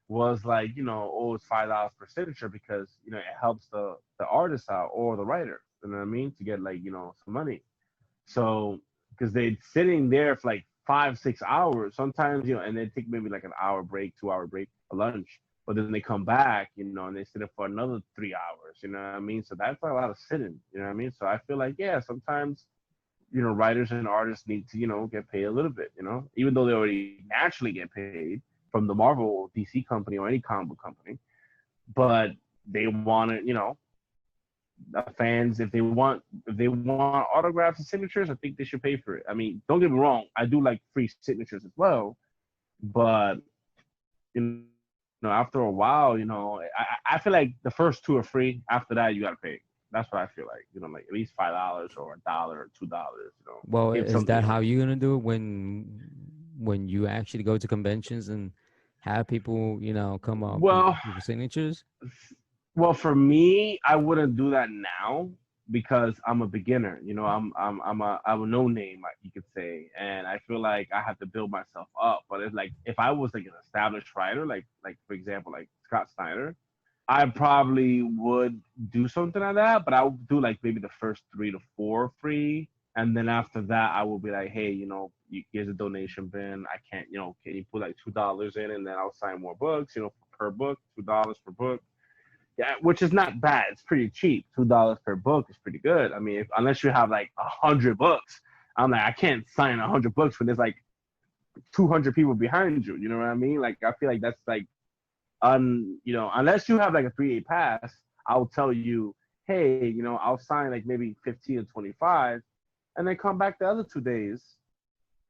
Speaker 2: was like, oh, it's $5 per signature because it helps the artist out or the writer. You know what I mean? To get like some money. So because they're sitting there for like 5-6 hours, sometimes and they take maybe like an hour break, 2 hour break, a lunch, but then they come back, and they sit there for another 3 hours. You know what I mean? So that's a lot of sitting. You know what I mean? So I feel like yeah, sometimes writers and artists need to get paid a little bit. Even though they already naturally get paid from the Marvel or DC company or any comic book company, but they want it. Fans, if they want autographs and signatures, I think they should pay for it. I mean, don't get me wrong, I do like free signatures as well, but after a while, I feel like the first two are free. After that, you gotta pay. That's what I feel like. Like at least $5 or $1 or $2.
Speaker 1: Well,
Speaker 2: Give
Speaker 1: is
Speaker 2: something
Speaker 1: that how
Speaker 2: away.
Speaker 1: you're gonna do it when you actually go to conventions and have people, come up
Speaker 2: Well,
Speaker 1: with signatures?
Speaker 2: Well, for me, I wouldn't do that now because I'm a beginner. I'm a no name, you could say, and I feel like I have to build myself up. But it's like if I was like an established writer, like for example, like Scott Snyder, I probably would do something like that. But I would do like maybe the first 3 to 4 free, and then after that, I will be like, hey, here's a donation bin. I can't, can you put like $2 in, and then I'll sign more books, per book, $2 per book. Yeah, which is not bad. It's pretty cheap. $2 per book is pretty good. I mean, unless you have like 100 books, I'm like, I can't sign 100 books when there's like 200 people behind you. You know what I mean? Like, I feel like that's like, unless you have like a 3-day pass, I'll tell you, hey, I'll sign like maybe 15 or 25, and then come back the other 2 days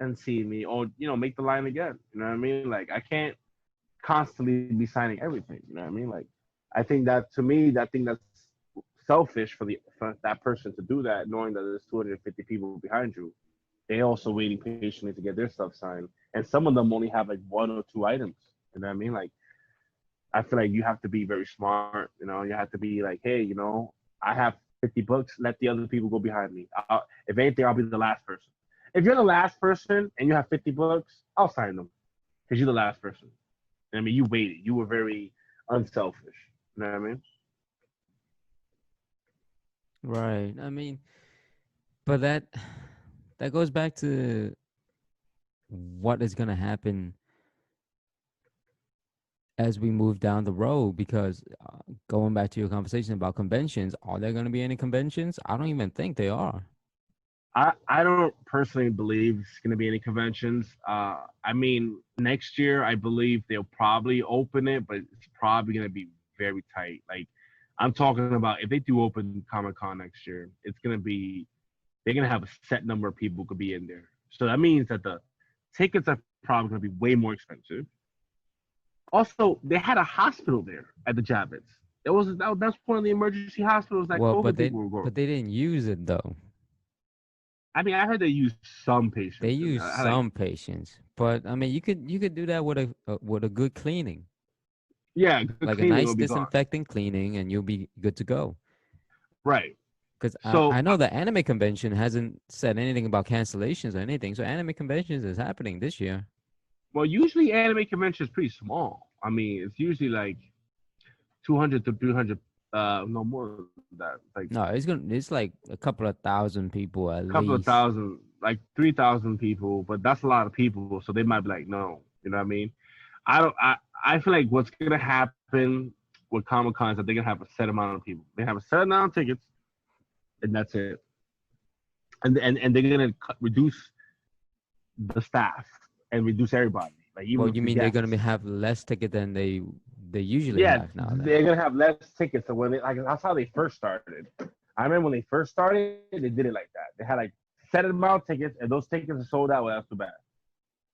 Speaker 2: and see me, or make the line again. You know what I mean? Like, I can't constantly be signing everything. You know what I mean? Like, I think that to me, that thing that's selfish for that person to do that, knowing that there's 250 people behind you. They also waiting patiently to get their stuff signed, and some of them only have like 1 or 2 items. You know what I mean? Like, I feel like you have to be very smart. You have to be like, hey, I have 50 books. Let the other people go behind me. If anything, I'll be the last person. If you're the last person and you have 50 books, I'll sign them because you're the last person. I mean, you waited. You were very unselfish. You know what I mean?
Speaker 1: Right. I mean, but that goes back to what is gonna happen as we move down the road because going back to your conversation about conventions, are there going to be any conventions? I don't even think they are.
Speaker 2: I don't personally believe it's going to be any conventions. I mean, next year I believe they'll probably open it, but it's probably going to be very tight. Like, I'm talking about if they do open Comic Con next year, it's going to be they're going to have a set number of people who could be in there. So that means that the tickets are probably going to be way more expensive. Also, they had a hospital there at the Javits. That's one of the emergency hospitals that
Speaker 1: Well,
Speaker 2: COVID people were going.
Speaker 1: but they didn't use it though.
Speaker 2: I mean, I heard they used some
Speaker 1: They
Speaker 2: patients in there.
Speaker 1: use
Speaker 2: I like,
Speaker 1: some patients, but I mean, you could do that with a good cleaning,
Speaker 2: yeah, good
Speaker 1: like a
Speaker 2: cleaning
Speaker 1: nice
Speaker 2: will be gone.
Speaker 1: disinfecting cleaning, and you'll be good to go.
Speaker 2: Right.
Speaker 1: Because
Speaker 2: So,
Speaker 1: I know the anime convention hasn't said anything about cancellations or anything, so anime conventions is happening this year.
Speaker 2: well, usually anime convention is pretty small. I mean, it's usually like 200 to 300, no more than that. Like
Speaker 1: No, it's like a couple of thousand people at
Speaker 2: a couple of
Speaker 1: least.
Speaker 2: thousand. like 3,000 people, but that's a lot of people, so they might be like, no, you know what I mean? I don't. I feel like what's gonna happen with Comic Con is that they're gonna have a set amount of people. They have a set amount of tickets, and that's it. And they're gonna reduce the staff and reduce everybody. Like
Speaker 1: Well,
Speaker 2: even
Speaker 1: you
Speaker 2: the
Speaker 1: mean they're
Speaker 2: guests.
Speaker 1: gonna have less ticket than they usually
Speaker 2: Yeah,
Speaker 1: have now? Then.
Speaker 2: they're gonna have less tickets. So when they like that's how they first started. I remember when they first started, they did it like that. They had like set amount of tickets, and those tickets are sold out. Well, that's too bad.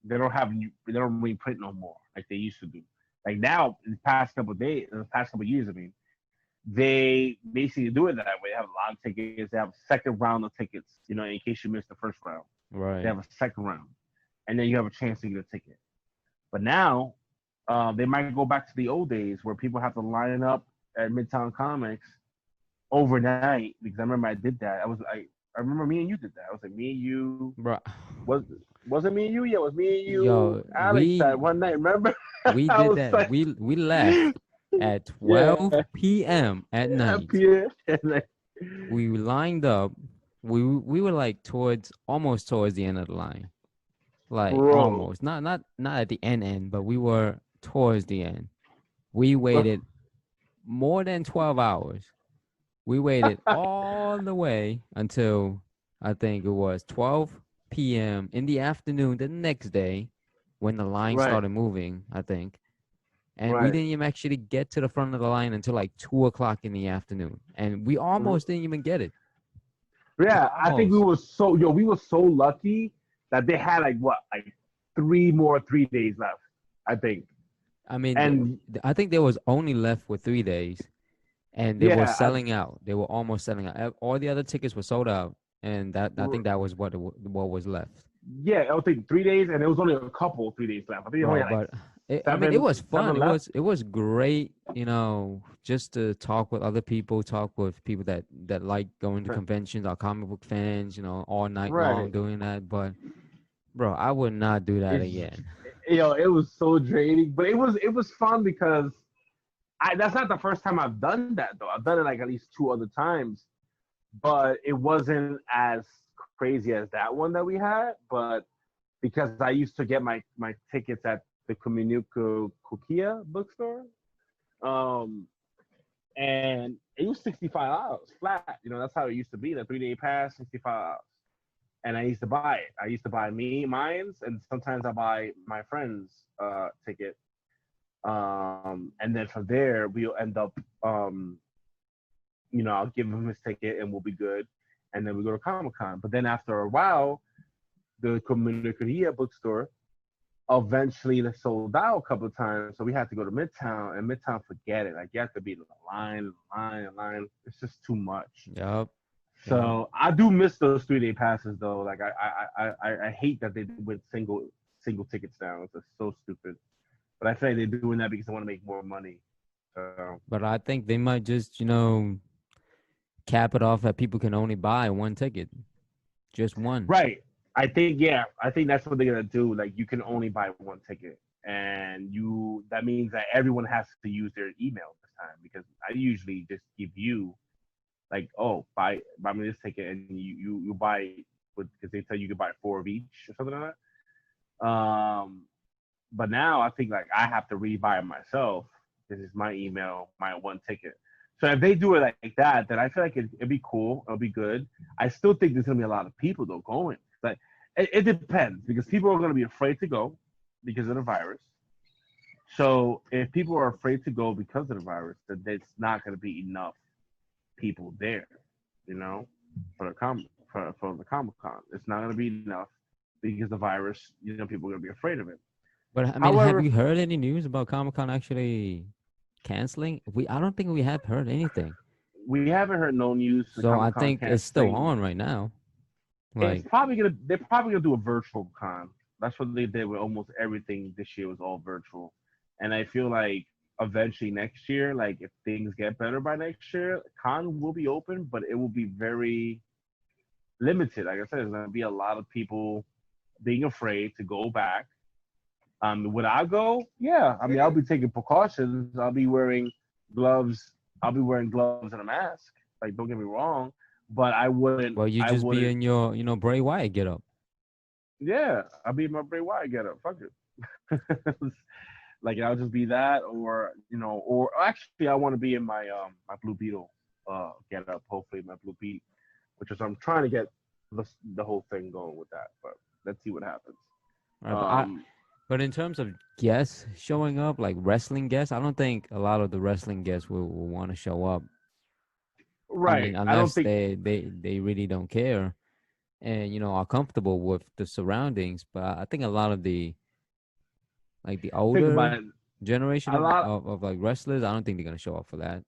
Speaker 2: They don't really print no more like they used to do. Like now, in the past couple of years, I mean, they basically do it that way. They have a lot of tickets. They have a second round of tickets. You know, in case you missed the first round, they
Speaker 1: Right.
Speaker 2: have a second round, and then you have a chance to get a ticket. But now, they might go back to the old days where people have to line up at Midtown Comics overnight because I remember I did that. I remember me and you did that. I was like me and you
Speaker 1: Bro,
Speaker 2: was was it me and you? Yeah, it was me and you,
Speaker 1: yo,
Speaker 2: Alex, that one night. Remember?
Speaker 1: we
Speaker 2: I
Speaker 1: did
Speaker 2: was
Speaker 1: that.
Speaker 2: like,
Speaker 1: We left at
Speaker 2: yeah,
Speaker 1: 12 p.m. at
Speaker 2: yeah,
Speaker 1: night.
Speaker 2: Pierre. Like,
Speaker 1: We lined up. We were like almost towards the end of the line. Like
Speaker 2: bro,
Speaker 1: almost. Not at the end, but we were towards the end. We waited more than 12 hours. We waited all the way until I think it was 12 p.m. in the afternoon the next day when the line
Speaker 2: right,
Speaker 1: started moving, I think. And we
Speaker 2: right.
Speaker 1: didn't even actually get to the front of the line until like 2 o'clock in the afternoon. And we almost didn't even get it.
Speaker 2: Yeah, I think
Speaker 1: Almost.
Speaker 2: we were so lucky that they had like what, like 3 days left, I think.
Speaker 1: I mean,
Speaker 2: And
Speaker 1: I think there was only left with 3 days, and they were
Speaker 2: yeah,
Speaker 1: selling out. They were almost selling out. All the other tickets were sold out, and that I think that was what was left.
Speaker 2: yeah, I would think 3 days, and there was only a couple 3 days left. I think they only
Speaker 1: Bro,
Speaker 2: had like
Speaker 1: but I mean, it
Speaker 2: seven,
Speaker 1: was fun.
Speaker 2: seven
Speaker 1: It
Speaker 2: left.
Speaker 1: was great, just to talk with other people, talk with people that like going to conventions, or comic book fans, all night long
Speaker 2: Right.
Speaker 1: doing that. But bro, I would not do that
Speaker 2: It's
Speaker 1: again.
Speaker 2: it was so draining, but it was fun because that's not the first time I've done that though. I've done it like at least two other times, but it wasn't as crazy as that one that we had. But because I used to get my tickets at the Communico Kukia bookstore, um, and it was $65 flat. That's how it used to be. The 3-day pass, $65. And I used to buy it. I used to buy mine's, and sometimes I buy my friend's ticket. And then from there we'll end up, I'll give him his ticket and we'll be good. And then we go to Comic Con. But then after a while, the Comunicaria bookstore eventually sold out a couple of times. So we had to go to Midtown, and Midtown, forget it. Like you have to be in the line. It's just too much.
Speaker 1: Yup. Yup.
Speaker 2: So I do miss those 3-day passes though. Like I hate that they went single tickets down. It's just so stupid. But I feel like they're doing that because they want to make more money. So
Speaker 1: But I think they might just, cap it off that people can only buy one ticket, just one.
Speaker 2: right. I think that's what they're gonna do. Like you can only buy one ticket, and that means that everyone has to use their email this time because I usually just give you like, oh, buy me this ticket, and you buy because they tell you can buy four of each or something like that. But now I think like I have to rebuy it myself. This is my email, my one ticket. So if they do it like that, then I feel like it'd be cool. It'll be good. I still think there's gonna be a lot of people though going. Like it depends because people are gonna be afraid to go because of the virus. So if people are afraid to go because of the virus, then there's not gonna be enough people there, you know, for the Comic Con. It's not gonna be enough because the virus. People are gonna be afraid of it.
Speaker 1: But I mean, have
Speaker 2: However,
Speaker 1: you heard any news about Comic Con actually canceling? I don't think we have heard anything.
Speaker 2: we haven't heard no news to
Speaker 1: So I
Speaker 2: Comic Con
Speaker 1: think it's still
Speaker 2: canceling.
Speaker 1: on right now.
Speaker 2: It's
Speaker 1: Like,
Speaker 2: probably gonna they're probably gonna do a virtual con. That's what they did with almost everything this year was all virtual. And I feel like eventually next year, like if things get better by next year, con will be open, but it will be very limited. Like I said, there's gonna be a lot of people being afraid to go back. Would I go? Yeah. I mean, I'll be taking precautions. I'll be wearing gloves. I'll be wearing gloves and a mask. Like, don't get me wrong, but I wouldn't.
Speaker 1: well, you
Speaker 2: I
Speaker 1: just be
Speaker 2: wouldn't.
Speaker 1: in your, Bray Wyatt get up.
Speaker 2: Yeah, I'll be my Bray Wyatt get up. Fuck it. Like I'll just be that, or or actually I want to be in my Blue Beetle get up. Hopefully my Blue Beat, which is I'm trying to get the the whole thing going with that. But let's see what happens.
Speaker 1: Right,
Speaker 2: Um,
Speaker 1: but in terms of guests showing up, like wrestling guests, I don't think a lot of the wrestling guests will want to show up. I
Speaker 2: right.
Speaker 1: mean,
Speaker 2: I don't
Speaker 1: unless
Speaker 2: think
Speaker 1: they really don't care and are comfortable with the surroundings. But I think a lot of the
Speaker 2: think
Speaker 1: older
Speaker 2: about it.
Speaker 1: generation
Speaker 2: A lot.
Speaker 1: of like wrestlers, I don't think they're gonna show up for that.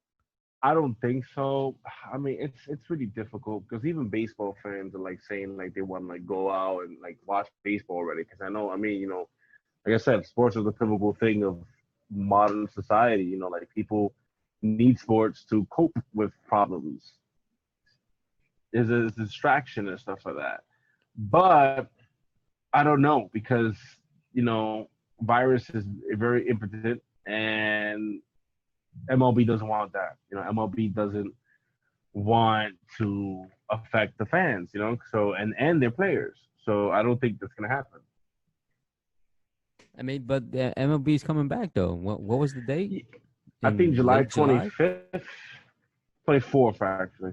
Speaker 2: I don't think so. I mean, it's really difficult because even baseball fans are like saying like they want to like go out and like watch baseball already. Because I know, I mean, like I said, sports is the pivotal thing of modern society. Like people need sports to cope with problems. Is a distraction and stuff like that. But I don't know because you know virus is very impotent and MLB doesn't want that. MLB doesn't want to affect the fans. So and their players. So I don't think that's gonna happen.
Speaker 1: I mean, but the MLB is coming back though. What was the date?
Speaker 2: I think
Speaker 1: In
Speaker 2: July
Speaker 1: late
Speaker 2: twenty
Speaker 1: July?
Speaker 2: fifth, 24th actually.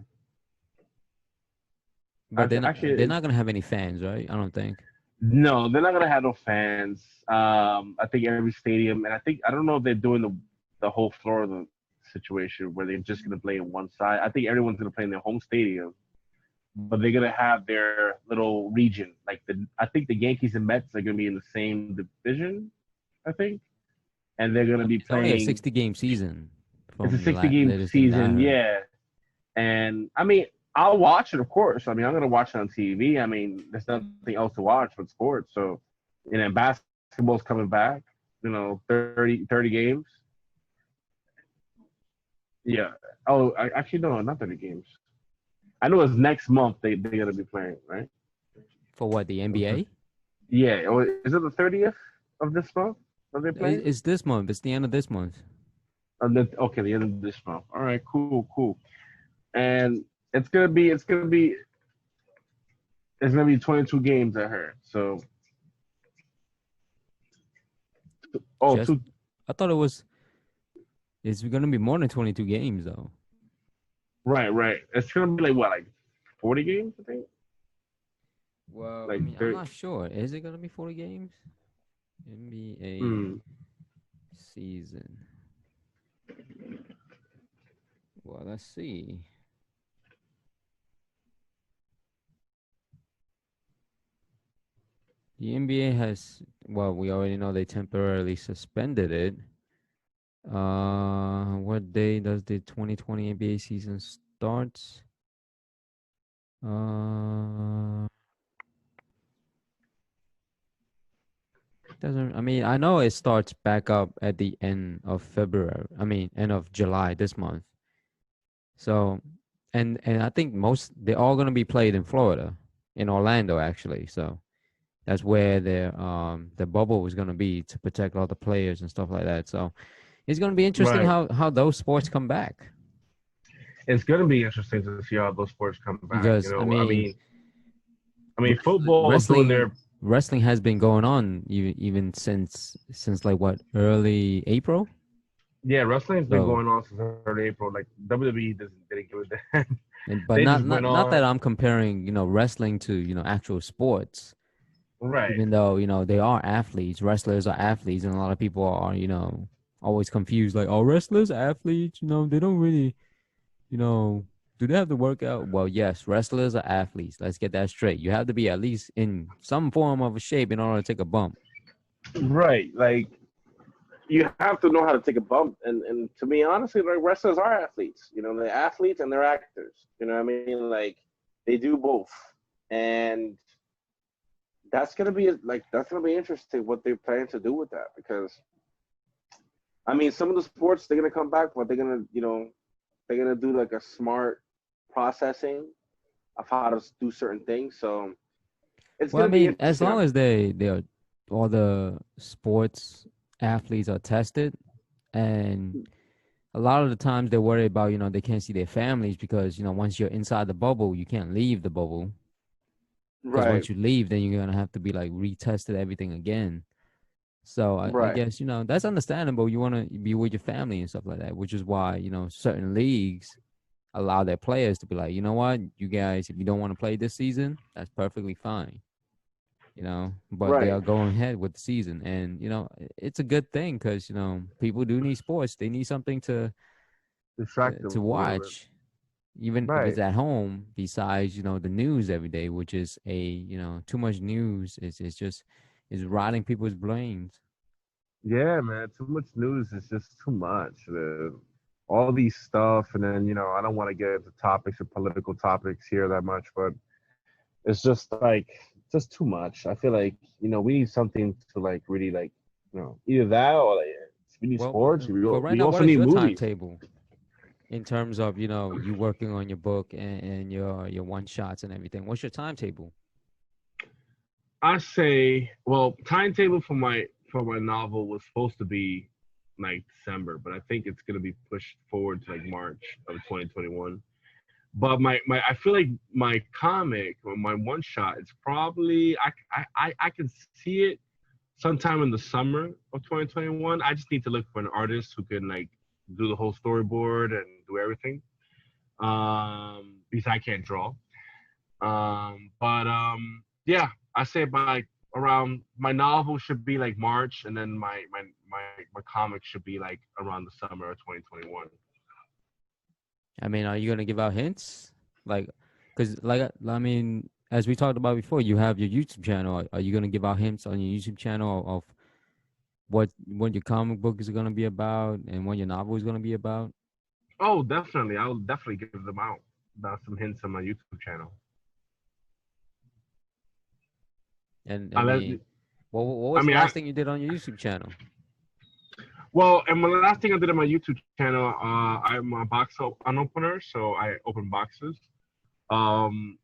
Speaker 1: But
Speaker 2: Actually,
Speaker 1: they're not gonna have any fans, right? I don't think.
Speaker 2: no, they're not gonna have no fans. I think every stadium, and I don't know if they're doing the whole Florida situation where they're just gonna play in one side. I think everyone's gonna play in their home stadium, but they're gonna have their little region. Like I think the Yankees and Mets are gonna be in the same division. I think, and they're gonna be
Speaker 1: It's only a
Speaker 2: playing.
Speaker 1: 60-game season
Speaker 2: It's a
Speaker 1: from the
Speaker 2: 60-game
Speaker 1: latest thing that I
Speaker 2: season,
Speaker 1: heard.
Speaker 2: yeah. And I mean, I'll watch it, of course. I mean, I'm gonna watch it on TV. I mean, there's nothing else to watch but sports. So, basketball's coming back. 30 games. Yeah. Oh, actually, no, not 30 games. I know it's next month they're gonna be playing, right?
Speaker 1: For what, the NBA?
Speaker 2: Yeah. Oh, is it the 30th of this month that they're playing?
Speaker 1: It's this month. It's the end of this month.
Speaker 2: Okay, the end of this month. All right, cool, cool. And it's gonna be 22 games. I heard. So, oh,
Speaker 1: Just
Speaker 2: two.
Speaker 1: I thought it was. It's gonna be more than 22 games though.
Speaker 2: Right, right. It's gonna be like what, like 40 games, I think.
Speaker 1: Well, I
Speaker 2: Like
Speaker 1: mean, I'm
Speaker 2: 30.
Speaker 1: not sure. Is it gonna be 40 games? NBA
Speaker 2: Hmm.
Speaker 1: season. Well, let's see. The NBA has. Well, we already know they temporarily suspended it. What day does the 2020 NBA season start? Uh, doesn't. I mean, I know it starts back up at the end of February. I mean, end of July this month. So, and I think they're all gonna be played in Florida, in Orlando actually. So that's where the bubble was gonna be to protect all the players and stuff like that. So it's gonna be interesting
Speaker 2: Right.
Speaker 1: how those sports come back
Speaker 2: It's gonna be interesting to see how those sports come back.
Speaker 1: because I mean
Speaker 2: Football is doing
Speaker 1: wrestling
Speaker 2: their.
Speaker 1: wrestling has been going on even since like what, early April.
Speaker 2: Yeah, wrestling's been
Speaker 1: So
Speaker 2: going on since early April. Like WWE didn't give a damn.
Speaker 1: but
Speaker 2: They
Speaker 1: not
Speaker 2: just went
Speaker 1: not not that
Speaker 2: on.
Speaker 1: I'm comparing wrestling to actual sports,
Speaker 2: Right.
Speaker 1: even though they are athletes. Wrestlers are athletes, and a lot of people are always confused, like, oh, wrestlers athletes, they don't really, you know do they have to work out? Well, yes, wrestlers are athletes. Let's get that straight. You have to be at least in some form of a shape in order to take a bump.
Speaker 2: Right. Like you have to know how to take a bump. And to be honestly, like wrestlers are athletes. They're athletes and they're actors. You know what I mean? Like they do both. And that's gonna be interesting what they plan to do with that because I mean some of the sports they're gonna come back, but they're gonna do like a smart processing of how to do certain things. So it's
Speaker 1: Well, I
Speaker 2: gonna be
Speaker 1: mean, as
Speaker 2: interesting.
Speaker 1: long as they are, all the sports athletes are tested, and a lot of the times they're worried about they can't see their families because once you're inside the bubble, you can't leave the bubble. because
Speaker 2: Right.
Speaker 1: once you leave, then you're gonna have to be like retested everything again. So I
Speaker 2: Right.
Speaker 1: guess that's understandable. You want to be with your family and stuff like that, which is why certain leagues allow their players to be like, you know what, you guys, if you don't want to play this season, that's perfectly fine. But they
Speaker 2: Right.
Speaker 1: are going ahead with the season, and it's a good thing because people do need sports. They need something
Speaker 2: Distract
Speaker 1: to
Speaker 2: them a little bit.
Speaker 1: watch, even if
Speaker 2: Right.
Speaker 1: it's at home. Besides, the news every day, which is too much news is rotting people's brains.
Speaker 2: Yeah, man. Too much news is just too much. All these stuff, and then I don't want to get into topics or political topics here that much, but it's just too much. I feel like we need something to like really like either that or like we need
Speaker 1: Well,
Speaker 2: sports. We
Speaker 1: but right
Speaker 2: we
Speaker 1: now, what
Speaker 2: also
Speaker 1: is
Speaker 2: need
Speaker 1: your
Speaker 2: movies.
Speaker 1: timetable in terms of you working on your book and your one shots and everything? What's your timetable?
Speaker 2: I say, well, timetable for my novel was supposed to be like December, but I think it's gonna be pushed forward to like March of 2021. But I feel like my comic or my one shot, it's probably I can see it sometime in the summer of 2021. I just need to look for an artist who can like do the whole storyboard and do everything. Because I can't draw. But yeah, I say by around my novel should be like March, and then my comic should be like around the summer of 2021.
Speaker 1: I mean, are you gonna give out hints? Like, cause I mean, as we talked about before, you have your YouTube channel. Are you gonna give out hints on your YouTube channel of what your comic book is gonna be about and what your novel is gonna be about?
Speaker 2: Oh, definitely. I'll definitely give them out. Some hints on my YouTube channel.
Speaker 1: And I
Speaker 2: I let,
Speaker 1: mean, what
Speaker 2: I
Speaker 1: was the
Speaker 2: mean,
Speaker 1: last thing you did on your YouTube channel?
Speaker 2: well, and my last thing I did on my YouTube channel, I'm a an opener, so I open boxes. Um,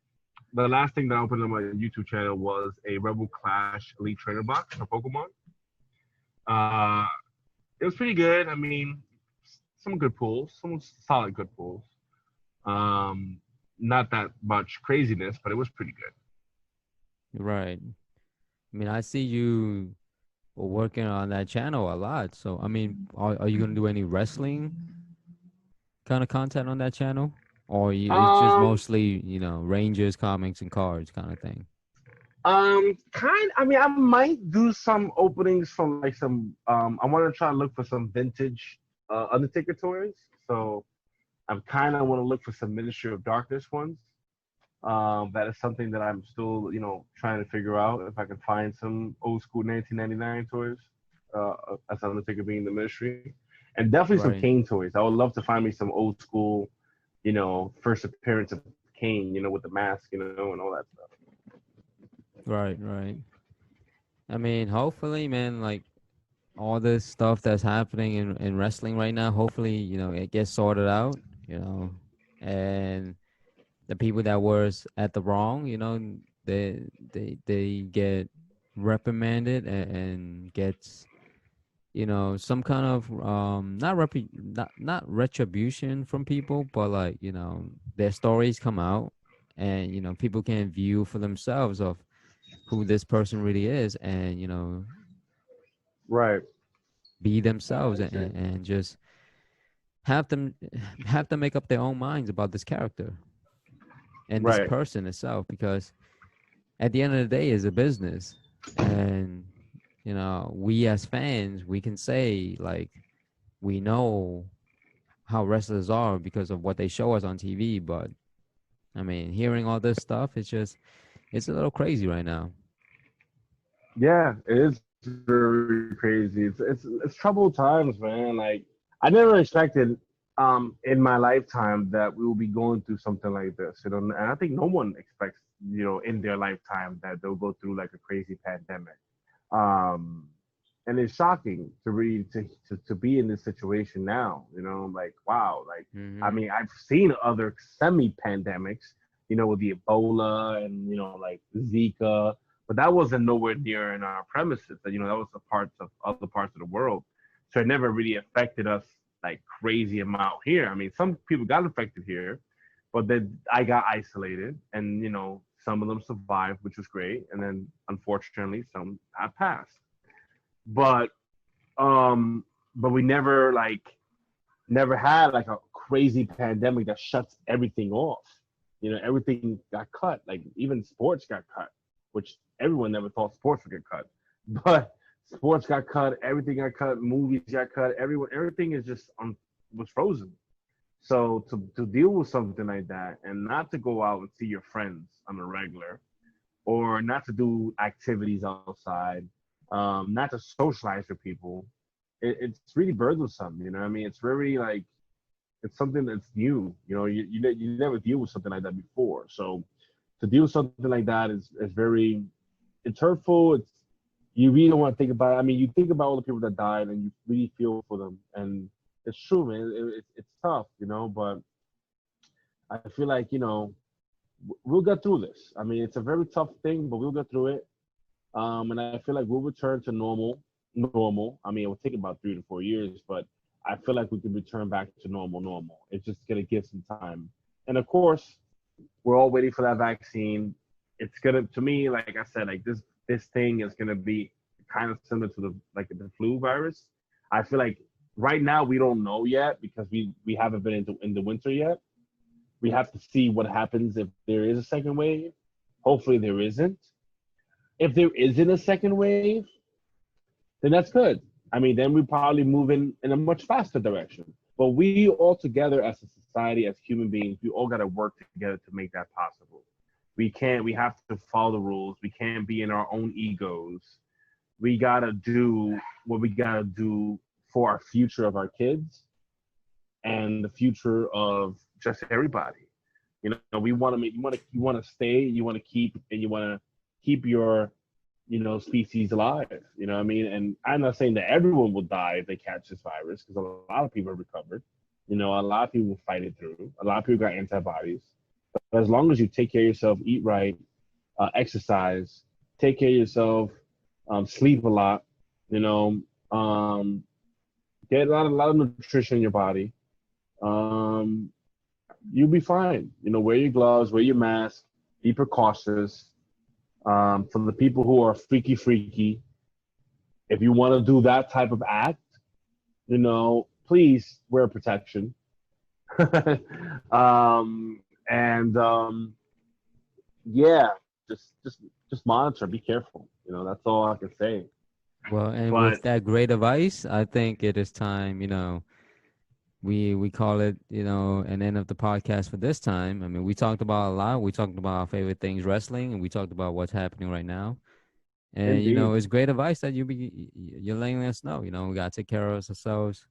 Speaker 2: the last thing that I opened on my YouTube channel was a Rebel Clash Elite Trainer box for Pokemon. Uh, it was pretty good. I mean, some good pulls, some solid good pulls. Um, not that much craziness, but it was pretty good.
Speaker 1: Right. I mean, I see you working on that channel a lot. So, I mean, are you gonna do any wrestling kind of content on that channel, or it's just
Speaker 2: Um,
Speaker 1: mostly Rangers comics and cards kind of thing?
Speaker 2: kind. I mean, I might do some openings from like some. I want to try to look for some vintage Undertaker toys. So I'm kind of want to look for some Ministry of Darkness ones. That is something that I'm still, trying to figure out if I can find some old school 1999 toys. As Undertaker being the Ministry, and definitely some
Speaker 1: Right.
Speaker 2: Kane toys. I would love to find me some old school, first appearance of Kane, with the mask, and all that stuff.
Speaker 1: Right. Right. I mean, hopefully, man, like all this stuff that's happening in wrestling right now, hopefully, it gets sorted out, you know, and the people that was at the wrong, they get reprimanded and gets, some kind of not retribution from people, but like, their stories come out and people can view for themselves of who this person really is and
Speaker 2: Right.
Speaker 1: be themselves
Speaker 2: I
Speaker 1: and,
Speaker 2: see.
Speaker 1: and just have them have them make up their own minds about this character and this
Speaker 2: Right.
Speaker 1: person itself because at the end of the day is a business and we as fans we can say like we know how wrestlers are because of what they show us on TV, but I mean hearing all this stuff it's a little crazy right now.
Speaker 2: Yeah, it is very crazy. It's troubled times, man. Like I never expected in my lifetime that we will be going through something like this, and I think no one expects, in their lifetime that they'll go through like a crazy pandemic. Um and it's shocking to read to be in this situation now, like wow, like I
Speaker 1: Hmm.
Speaker 2: mean, I've seen other semi pandemics, with the Ebola and like Zika, but that wasn't nowhere near in our premises. That was the parts of other parts of the world, so it never really affected us like crazy amount here. I mean, some people got affected here, but then I got isolated, and Some of them survived, which was great, and then unfortunately some have passed. But but we never had like a crazy pandemic that shuts everything off. You know, everything got cut. Like even sports got cut, which everyone never thought sports would get cut. But sports got cut, everything got cut, movies got cut, everything is just was frozen. So to deal with something like that and not to go out and see your friends on a regular, or not to do activities outside, not to socialize with people, it's really burdensome. You know what I mean? It's very like it's something that's new. You know, you never deal with something like that before. So to deal with something like that is very it's hurtful. It's you really don't want to think about it. I mean, you think about all the people that died and you really feel for them. And it's true, man. It's tough, you know, but I feel like, you know, we'll get through this. I mean, it's a very tough thing, but we'll get through it. And I feel like we'll return to normal. Normal. I mean, it will take about 3 to 4 years, but I feel like we can return back to normal. It's just gonna give some time. And of course, we're all waiting for that vaccine. It's gonna, to me, like I said, like this thing is gonna be kind of similar to the flu virus. I feel like right now we don't know yet because we haven't been in the winter yet. We have to see what happens if there is a second wave. Hopefully there isn't. If there isn't a second wave, then that's good. I mean, then we probably move in a much faster direction. But we all together as a society, as human beings, we all got to work together to make that possible. We have to follow the rules. We can't be in our own egos. We got to do what we got to do for our future of our kids and the future of just everybody. You know, you want to stay, you want to keep, and you want to keep your, you know, species alive. You know what I mean? And I'm not saying that everyone will die if they catch this virus, because a lot of people have recovered. You know, a lot of people will fight it through. A lot of people got antibodies. But as long as you take care of yourself, eat right, exercise, take care of yourself, sleep a lot, you know, get a lot of nutrition in your body, you'll be fine. You know, wear your gloves, wear your mask, be precautious. For the people who are freaky, if you want to do that type of act, you know, please wear protection. Yeah, just monitor, be careful. You know, that's all I can say.
Speaker 1: Well, and
Speaker 2: But
Speaker 1: with that great advice, I think it is time, you know, we call it, you know, an end of the podcast for this time. I mean, we talked about a lot. We talked about our favorite things, wrestling, and we talked about what's happening right now. And you know,
Speaker 2: indeed,
Speaker 1: it's great advice that you're letting us know. You know, we gotta take care of ourselves,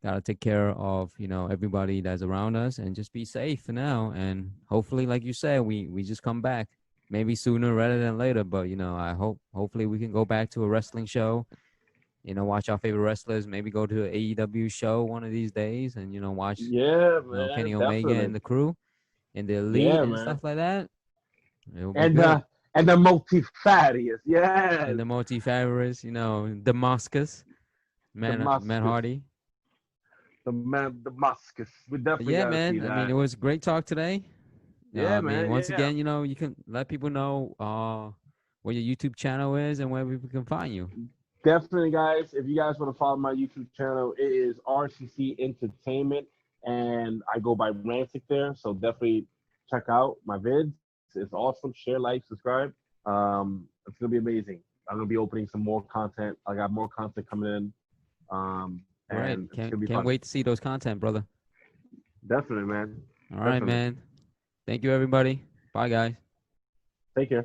Speaker 1: gotta take care of, you know, everybody that's around us, and just be safe for now. And hopefully, like you said, we just come back, maybe sooner rather than later. But you know, hopefully we can go back to a wrestling show. You know, watch our favorite wrestlers. Maybe go to an AEW show one of these days, and you know, watch,
Speaker 2: yeah,
Speaker 1: you know,
Speaker 2: man,
Speaker 1: Kenny Omega
Speaker 2: definitely,
Speaker 1: and the crew and the elite
Speaker 2: yeah,
Speaker 1: and
Speaker 2: man,
Speaker 1: stuff like that. It'll be
Speaker 2: and
Speaker 1: good.
Speaker 2: and the multifarious, yes,
Speaker 1: And the multi-favorites, you know, Damascus, Matt
Speaker 2: Damascus,
Speaker 1: Hardy.
Speaker 2: Damascus. We
Speaker 1: But
Speaker 2: definitely
Speaker 1: yeah,
Speaker 2: got to see
Speaker 1: man. I mean, it
Speaker 2: that.
Speaker 1: was great talk today.
Speaker 2: Yeah,
Speaker 1: I mean,
Speaker 2: man,
Speaker 1: once
Speaker 2: yeah.
Speaker 1: again, you know, you can let people know what your YouTube channel is and where people can find you.
Speaker 2: Definitely, guys. If you guys want to follow my YouTube channel, it is RCC Entertainment, and I go by Rantic there. So definitely check out my vids. It's awesome. Share, like, subscribe. It's gonna be amazing. I'm gonna be opening some more content. I got more content coming in,
Speaker 1: Right.
Speaker 2: and it's
Speaker 1: Can't
Speaker 2: gonna be
Speaker 1: can't
Speaker 2: fun.
Speaker 1: wait to see those content, brother.
Speaker 2: Definitely, man.
Speaker 1: All right,
Speaker 2: Definitely.
Speaker 1: man. Thank you, everybody. Bye, guys.
Speaker 2: Take care.